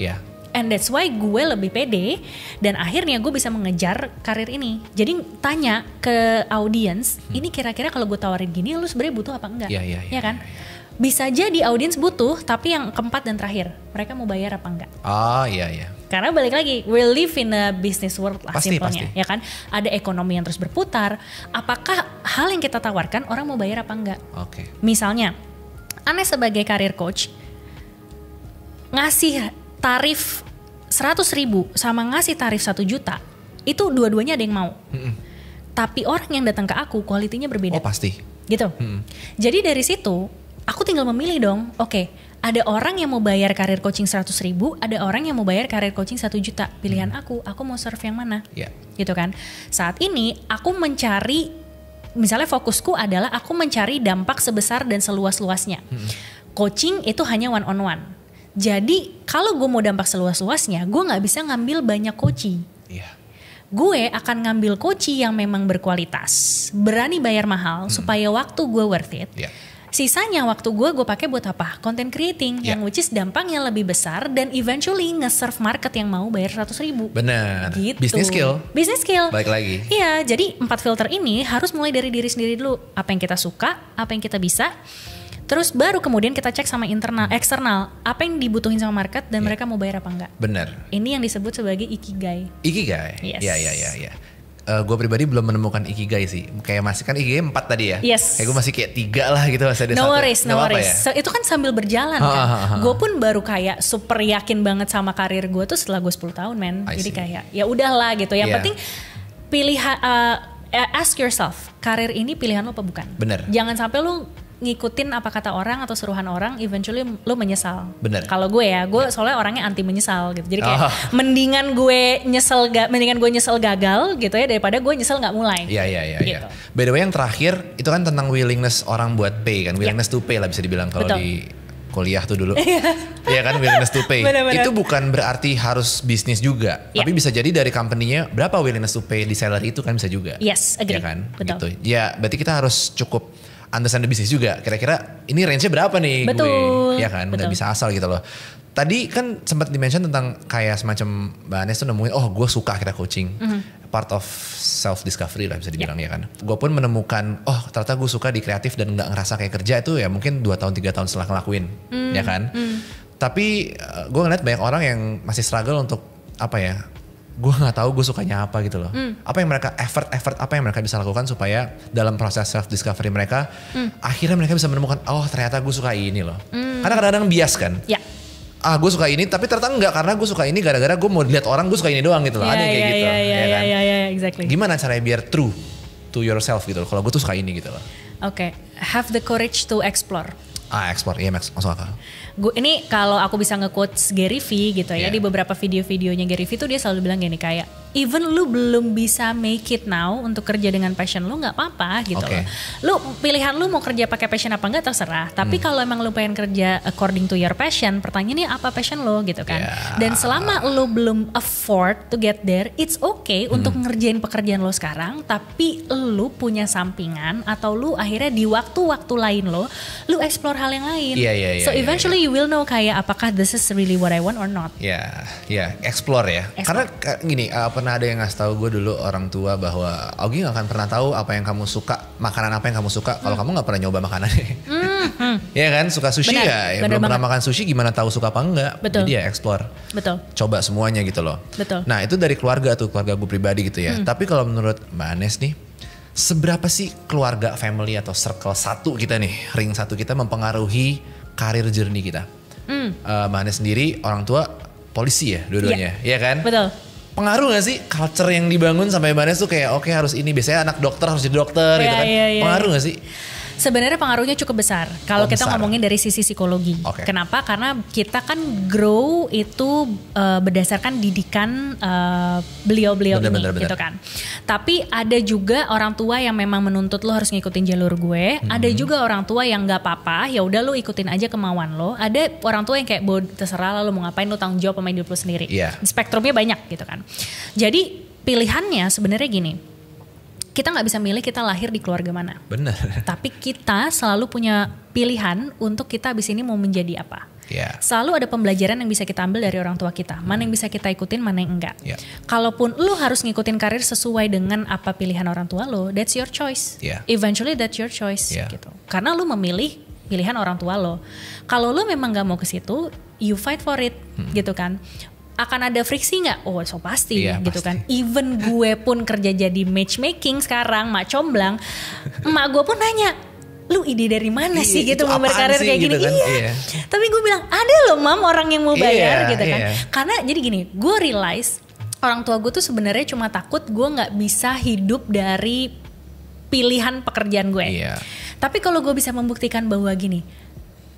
And that's why gue lebih pede dan akhirnya gue bisa mengejar karir ini. Jadi tanya ke audiens, ini kira-kira kalau gue tawarin gini, lu sebenarnya butuh apa enggak? Ya kan? Bisa jadi audiens butuh, tapi yang keempat dan terakhir, mereka mau bayar apa enggak? Karena balik lagi, we live in a business world lah simpelnya, ya kan? Ada ekonomi yang terus berputar. Apakah hal yang kita tawarkan orang mau bayar apa enggak? Misalnya, Anes sebagai career coach ngasih tarif 100.000 sama ngasih tarif 1 juta, itu dua-duanya ada yang mau. Tapi orang yang datang ke aku kualitinya berbeda. Pasti. Gitu. Jadi dari situ aku tinggal memilih dong. Ada orang yang mau bayar karir coaching 100.000, ada orang yang mau bayar karir coaching 1 juta. Pilihan aku mau serve yang mana? Gitu kan. Saat ini aku mencari, misalnya fokusku adalah aku mencari dampak sebesar dan seluas-luasnya. Coaching itu hanya one on one. Jadi kalau gue mau dampak seluas-luasnya, gue gak bisa ngambil banyak coaching. Gue akan ngambil coaching yang memang berkualitas, berani bayar mahal supaya waktu gue worth it. Sisanya waktu gue pakai buat apa? Content creating, yang which is dampaknya lebih besar dan eventually nge-serve market yang mau bayar 100.000. Bener. Gitu. Business skill. Baik lagi. Iya, jadi 4 filter ini harus mulai dari diri sendiri dulu. Apa yang kita suka, apa yang kita bisa. Terus baru kemudian kita cek sama eksternal, apa yang dibutuhin sama market dan mereka mau bayar apa enggak. Bener. Ini yang disebut sebagai ikigai. Ikigai? Yes. Iya. Gue pribadi belum menemukan ikigai sih. Kayak masih kan ikigai 4 tadi ya. Yes. Kayak gue masih kayak 3 lah gitu. Masih ada no 1. worries. Ya? So, itu kan sambil berjalan kan. Gue pun baru kayak super yakin banget sama karir gue tuh setelah gue 10 tahun men. Jadi kayak ya udahlah gitu. Yang penting pilihan, ask yourself, karir ini pilihan lo apa bukan? Bener. Jangan sampai lo ngikutin apa kata orang atau suruhan orang, eventually lo menyesal. Bener. Kalau gue soalnya orangnya anti menyesal gitu. Jadi kayak mendingan gue nyesel gagal gitu ya daripada gue nyesel nggak mulai. Iya. Gitu. By the way yang terakhir itu kan tentang willingness orang buat pay kan, willingness to pay lah bisa dibilang kalau di kuliah tuh dulu. Iya kan, willingness to pay. Bener. Itu bukan berarti harus bisnis juga, tapi bisa jadi dari company-nya berapa willingness to pay di salary itu kan bisa juga. Yes, agree. Ya kan, betul. gitu. Ya berarti kita harus cukup understand the bisnis juga. Kira-kira ini range-nya berapa nih betul, gue? Ya kan, nggak bisa asal gitu loh. Tadi kan sempat di-mention tentang kayak semacam Mbak Anes tuh nemuin, gue suka akhirnya coaching. Part of self-discovery lah bisa dibilang ya kan. Gue pun menemukan, ternyata gue suka di kreatif dan gak ngerasa kayak kerja itu ya mungkin 2 tahun 3 tahun setelah ngelakuin. Ya kan. Tapi gue ngeliat banyak orang yang masih struggle untuk apa ya, gue nggak tahu gue sukanya apa gitu loh. Apa yang mereka effort apa yang mereka bisa lakukan supaya dalam proses self discovery mereka akhirnya mereka bisa menemukan ternyata gue suka ini loh. Karena kadang-kadang bias kan. Ya. Gue suka ini tapi ternyata enggak karena gue suka ini gara-gara gue mau lihat orang gue suka ini doang gitu loh. Ada kayak gitu. Iya, exactly. Gimana caranya biar true to yourself gitu loh. Kalau gue tuh suka ini gitu loh. Oke, have the courage to explore. Explore, iya masuk akal. Ini kalau aku bisa nge-quotes Gary V gitu ya, di beberapa video-videonya Gary V tuh dia selalu bilang gini kayak, even lu belum bisa make it now untuk kerja dengan passion lu nggak apa-apa gitu loh. Lu pilihan lu mau kerja pakai passion apa enggak terserah. Tapi kalau emang lu pengen kerja according to your passion, pertanyaannya apa passion lu gitu kan. Dan selama lu belum afford to get there, it's okay untuk ngerjain pekerjaan lu sekarang, tapi lu punya sampingan atau lu akhirnya di waktu-waktu lain lu explore hal yang lain. So eventually you will know kayak apakah this is really what I want or not. Explore ya. Karena gini, pernah ada yang ngasih tahu gue dulu orang tua bahwa Augie gak akan pernah tahu apa yang kamu suka, makanan apa yang kamu suka kalau kamu gak pernah nyoba makanannya. Ya kan, suka sushi ya belum pernah makan sushi gimana tahu suka apa enggak. Betul. Jadi ya explore. Betul. Coba semuanya gitu loh. Betul. Nah itu dari keluarga gue pribadi gitu ya. Tapi kalau menurut Mbak Anes nih, seberapa sih keluarga, family atau circle satu kita nih, ring satu kita mempengaruhi karir journey kita? Mbak Anes sendiri orang tua polisi ya dua-duanya, ya kan? Betul. Pengaruh gak sih culture yang dibangun sampai Mbak Anes tuh kayak oke, harus ini, biasanya anak dokter harus jadi dokter gitu kan? Pengaruh gak sih? Sebenarnya pengaruhnya cukup besar kalau kita ngomongin dari sisi psikologi. Kenapa? Karena kita kan grow itu berdasarkan didikan beliau-beliau ini gitu kan. Tapi ada juga orang tua yang memang menuntut lo harus ngikutin jalur gue. Ada juga orang tua yang nggak apa-apa, ya udah lo ikutin aja kemauan lo. Ada orang tua yang kayak terserah lo mau ngapain, lo tanggung jawab sama hidup lo sendiri. Spektrumnya banyak gitu kan. Jadi pilihannya sebenarnya gini. Kita nggak bisa milih kita lahir di keluarga mana. Bener. Tapi kita selalu punya pilihan untuk kita abis ini mau menjadi apa. Selalu ada pembelajaran yang bisa kita ambil dari orang tua kita. Mana yang bisa kita ikutin, mana yang enggak. Kalaupun lu harus ngikutin karir sesuai dengan apa pilihan orang tua lo, that's your choice. Eventually that's your choice. Gitu. Karena lu memilih pilihan orang tua lo. Kalau lu memang nggak mau ke situ, you fight for it, gitu kan. Akan ada friksi nggak? So pasti gitu kan. Even gue pun kerja jadi matchmaking sekarang, mak comblang, emak gue pun nanya, lu ide dari mana sih gitu mau berkarir kayak gini? Gitu kan? Tapi gue bilang ada loh mam orang yang mau bayar gitu kan. Karena jadi gini, gue realize orang tua gue tuh sebenarnya cuma takut gue nggak bisa hidup dari pilihan pekerjaan gue. Tapi kalau gue bisa membuktikan bahwa gini,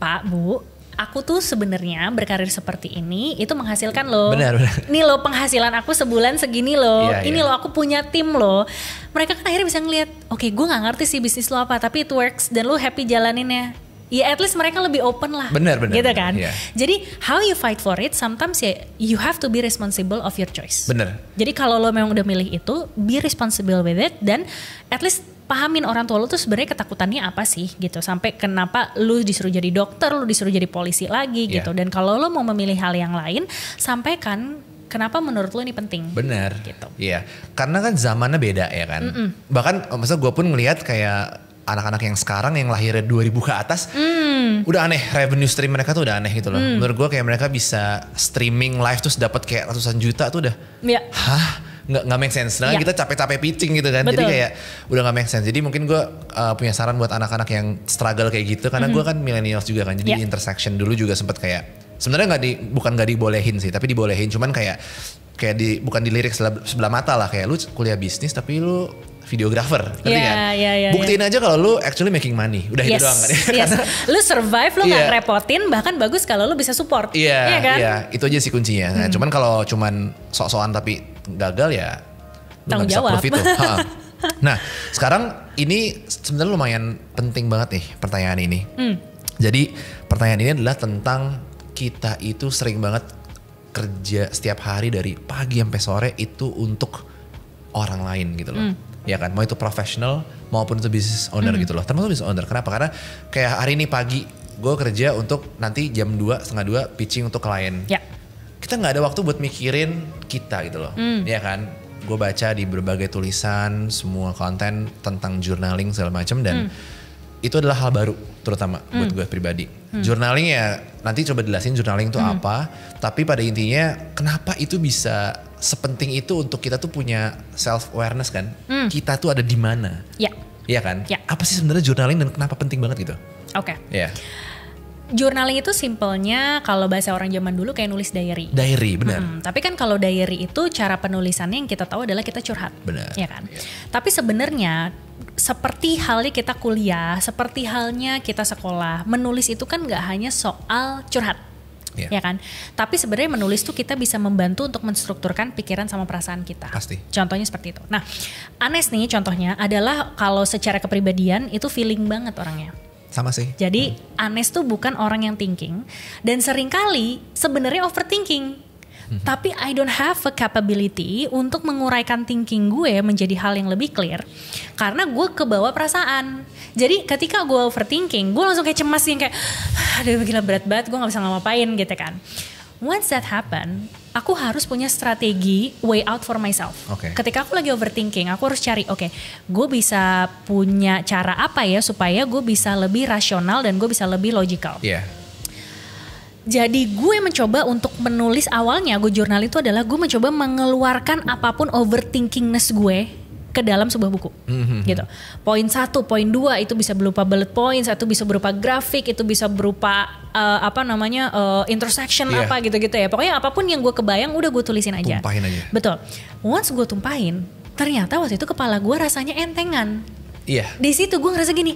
Pak, Bu, aku tuh sebenarnya berkarir seperti ini itu menghasilkan loh. Benar. Nih loh penghasilan aku sebulan segini loh. Ini loh aku punya tim loh. Mereka kan akhirnya bisa ngeliat, oke, gue nggak ngerti sih bisnis lo apa, tapi it works dan lo happy jalaninnya. Ya at least mereka lebih open lah. Benar. Gitu kan. Jadi how you fight for it, sometimes ya you have to be responsible of your choice. Benar. Jadi kalau lo memang udah milih itu, be responsible with it dan at least pahamin orang tua lu tuh sebenarnya ketakutannya apa sih gitu, sampai kenapa lu disuruh jadi dokter, lu disuruh jadi polisi lagi gitu. Dan kalau lu mau memilih hal yang lain, sampaikan kenapa menurut lu ini penting. Benar gitu. Iya, karena kan zamannya beda ya kan. Bahkan maksudnya gue pun ngelihat kayak anak-anak yang sekarang yang lahirnya 2000 ke atas udah aneh, revenue stream mereka tuh udah aneh gitu loh. Menurut gue kayak mereka bisa streaming live terus dapat kayak ratusan juta tuh udah hah, nggak make sense. Sedangkan kita capek-capek pitching gitu kan. Betul. Jadi kayak udah nggak make sense. Jadi mungkin gue punya saran buat anak-anak yang struggle kayak gitu, karena gue kan millennials juga kan. Jadi intersection dulu juga sempat kayak sebenarnya bukan nggak dibolehin sih, tapi dibolehin. Cuman kayak bukan dilirik sebelah mata lah, kayak lu kuliah bisnis tapi lu videographer, ngerti kan? Buktiin aja kalau lu actually making money. Udah itu doang kan. Lu survive, lu gak ngerepotin, bahkan bagus kalau lu bisa support. Iya kan? Iya, itu aja sih kuncinya. Nah, cuman kalau cuman sok-sokan tapi gagal ya lu tanggung gak bisa jawab. proof itu. Nah, sekarang ini sebenarnya lumayan penting banget nih pertanyaan ini. Jadi pertanyaan ini adalah tentang kita itu sering banget kerja setiap hari dari pagi sampai sore itu untuk orang lain gitu loh. Ya kan, mau itu profesional maupun itu business owner gitu loh. Termasuk business owner. Kenapa? Karena kayak hari ini pagi gue kerja untuk nanti jam 2, setengah 2 pitching untuk klien. Kita gak ada waktu buat mikirin kita gitu loh. Ya kan, gue baca di berbagai tulisan, semua konten tentang journaling segala macam, dan itu adalah hal baru terutama buat gue pribadi. Journaling ya nanti coba jelasin journaling itu apa, tapi pada intinya kenapa itu bisa sepenting itu untuk kita tuh punya self awareness kan. Kita tuh ada di mana. Iya kan? Apa sih sebenarnya journaling dan kenapa penting banget gitu? Oke. Iya. Journaling itu simpelnya kalau bahasa orang zaman dulu kayak nulis diary. Diary, benar. Tapi kan kalau diary itu cara penulisannya yang kita tahu adalah kita curhat. Benar. Ya kan? Tapi sebenarnya seperti halnya kita kuliah, seperti halnya kita sekolah, menulis itu kan gak hanya soal curhat. Ya kan? Tapi sebenarnya menulis tuh kita bisa membantu untuk menstrukturkan pikiran sama perasaan kita. Pasti. Contohnya seperti itu. Nah, Anes nih contohnya adalah kalau secara kepribadian itu feeling banget orangnya. Sama sih. Jadi Anes tuh bukan orang yang thinking, dan seringkali sebenarnya overthinking. Tapi I don't have a capability untuk menguraikan thinking gue menjadi hal yang lebih clear, karena gue kebawa perasaan. Jadi ketika gue overthinking, gue langsung kayak cemas yang kayak aduh gila berat banget, gue gak bisa ngapain gitu kan. Once that happen, aku harus punya strategi way out for myself. Ketika aku lagi overthinking, aku harus cari gue bisa punya cara apa ya supaya gue bisa lebih rasional dan gue bisa lebih logical. Jadi gue mencoba untuk menulis, awalnya gue jurnal itu adalah gue mencoba mengeluarkan apapun overthinkingness gue ke dalam sebuah buku gitu. Poin 1, poin 2 itu bisa berupa bullet points, itu bisa berupa grafik, itu bisa berupa intersection apa gitu-gitu ya. Pokoknya apapun yang gue kebayang udah gue tulisin aja. Tumpahin aja. Betul. Once gue tumpahin, ternyata waktu itu kepala gue rasanya entengan. Di situ gue ngerasa gini,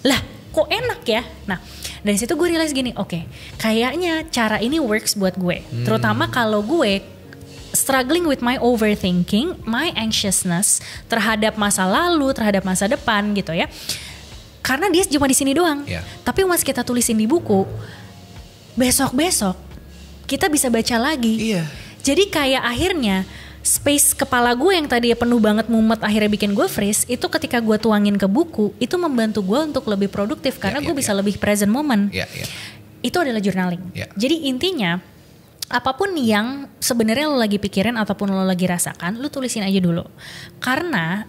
lah kok enak ya. Nah, dari situ gue realize gini, kayaknya cara ini works buat gue. Terutama kalau gue struggling with my overthinking, my anxiousness terhadap masa lalu, terhadap masa depan gitu ya. Karena dia cuma di sini doang. Tapi once kita tulisin di buku, besok-besok kita bisa baca lagi. Jadi kayak akhirnya space kepala gue yang tadi penuh banget mumet akhirnya bikin gue freeze, itu ketika gue tuangin ke buku, itu membantu gue untuk lebih produktif karena gue bisa lebih present moment. Itu adalah journaling. Jadi intinya apapun yang sebenarnya lo lagi pikirin ataupun lo lagi rasakan, lo tulisin aja dulu. Karena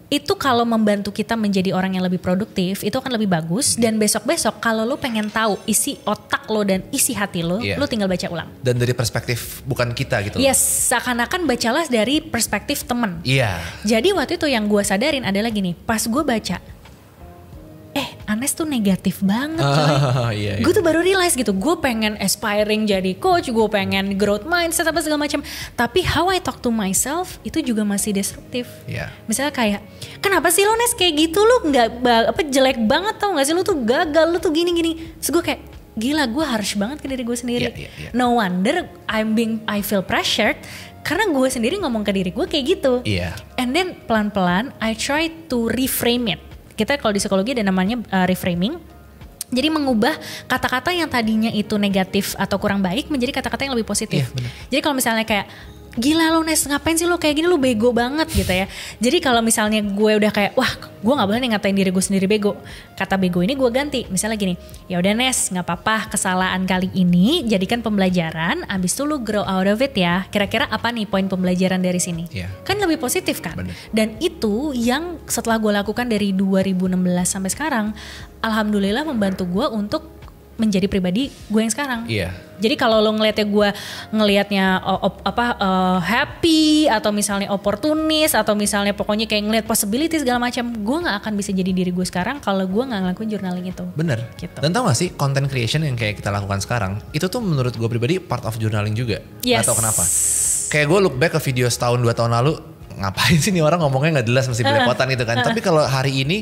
itu kalau membantu kita menjadi orang yang lebih produktif, itu akan lebih bagus. Dan besok-besok kalau lo pengen tahu isi otak lo dan isi hati lo, lo tinggal baca ulang. Dan dari perspektif bukan kita gitu. Seakan-akan bacalah dari perspektif temen. Jadi waktu itu yang gue sadarin adalah gini, pas gue baca, Anes tuh negatif banget coy. Gue tuh baru realize gitu, gue pengen aspiring jadi coach, gue pengen growth mindset apa segala macam. Tapi how I talk to myself itu juga masih destruktif. Misalnya kayak, kenapa sih lo Nes kayak gitu, lo nggak jelek banget tau gak sih, lo tuh gagal, lo tuh gini-gini. Terus gue kayak, gila gue harsh banget ke diri gue sendiri. No wonder I feel pressured. Karena gue sendiri ngomong ke diri gue kayak gitu. And then pelan-pelan I try to reframe it. Kita kalau di psikologi ada namanya reframing. Jadi mengubah kata-kata yang tadinya itu negatif atau kurang baik menjadi kata-kata yang lebih positif. Jadi kalau misalnya kayak gila lo Nes, ngapain sih lo kayak gini, lo bego banget gitu ya. Jadi kalau misalnya gue udah kayak, wah gue gak boleh nih ngatain diri gue sendiri bego. Kata bego ini gue ganti, misalnya gini, ya udah Nes, gak apa-apa kesalahan kali ini jadikan pembelajaran, abis itu lo grow out of it ya. Kira-kira apa nih poin pembelajaran dari sini? Kan lebih positif kan? Bener. Dan itu yang setelah gue lakukan dari 2016 sampai sekarang, alhamdulillah membantu gue untuk menjadi pribadi gue yang sekarang. Jadi kalau lo ngeliatnya gue ngelihatnya happy atau misalnya oportunis atau misalnya pokoknya kayak ngelihat possibility segala macam, gue nggak akan bisa jadi diri gue sekarang kalau gue nggak ngelakuin journaling itu. Bener. Gitu. Dan tau gak sih content creation yang kayak kita lakukan sekarang itu tuh menurut gue pribadi part of journaling juga. Yes. Gak tau kenapa. Kayak gue look back ke video setahun 2 tahun lalu, ngapain sih nih orang ngomongnya nggak jelas, mesti belepotan gitu kan. Tapi kalau hari ini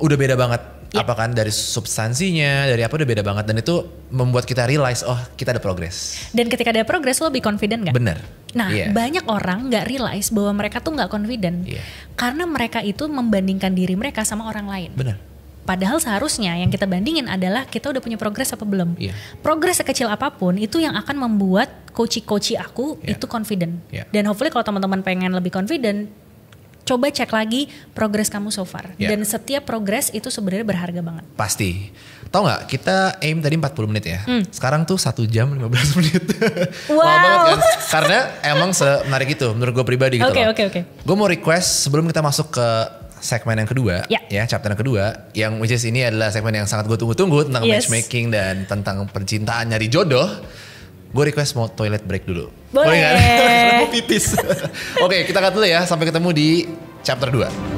udah beda banget. Apa kan dari substansinya, dari apa udah beda banget. Dan itu membuat kita realize, oh kita ada progress. Dan ketika ada progress lo lebih confident gak? Bener. Nah banyak orang gak realize bahwa mereka tuh gak confident. Karena mereka itu membandingkan diri mereka sama orang lain. Bener. Padahal seharusnya yang kita bandingin adalah kita udah punya progress apa belum. Progress sekecil apapun itu yang akan membuat coach aku itu confident. Dan hopefully kalau teman-teman pengen lebih confident, coba cek lagi progres kamu so far. Dan setiap progres itu sebenarnya berharga banget. Pasti. Tahu nggak, kita aim tadi 40 menit ya. Sekarang tuh 1 jam 15 menit. Wow. Banget kan? Karena emang semenarik itu menurut gue pribadi gitu loh. Oke. Gue mau request sebelum kita masuk ke segmen yang kedua, ya chapter yang kedua, yang which is ini adalah segmen yang sangat gue tunggu-tunggu tentang matchmaking dan tentang percintaan nyari jodoh. Gue request mau toilet break dulu. Boleh. Karena mau pipis. Oke, kita cut dulu ya. Sampai ketemu di chapter 2.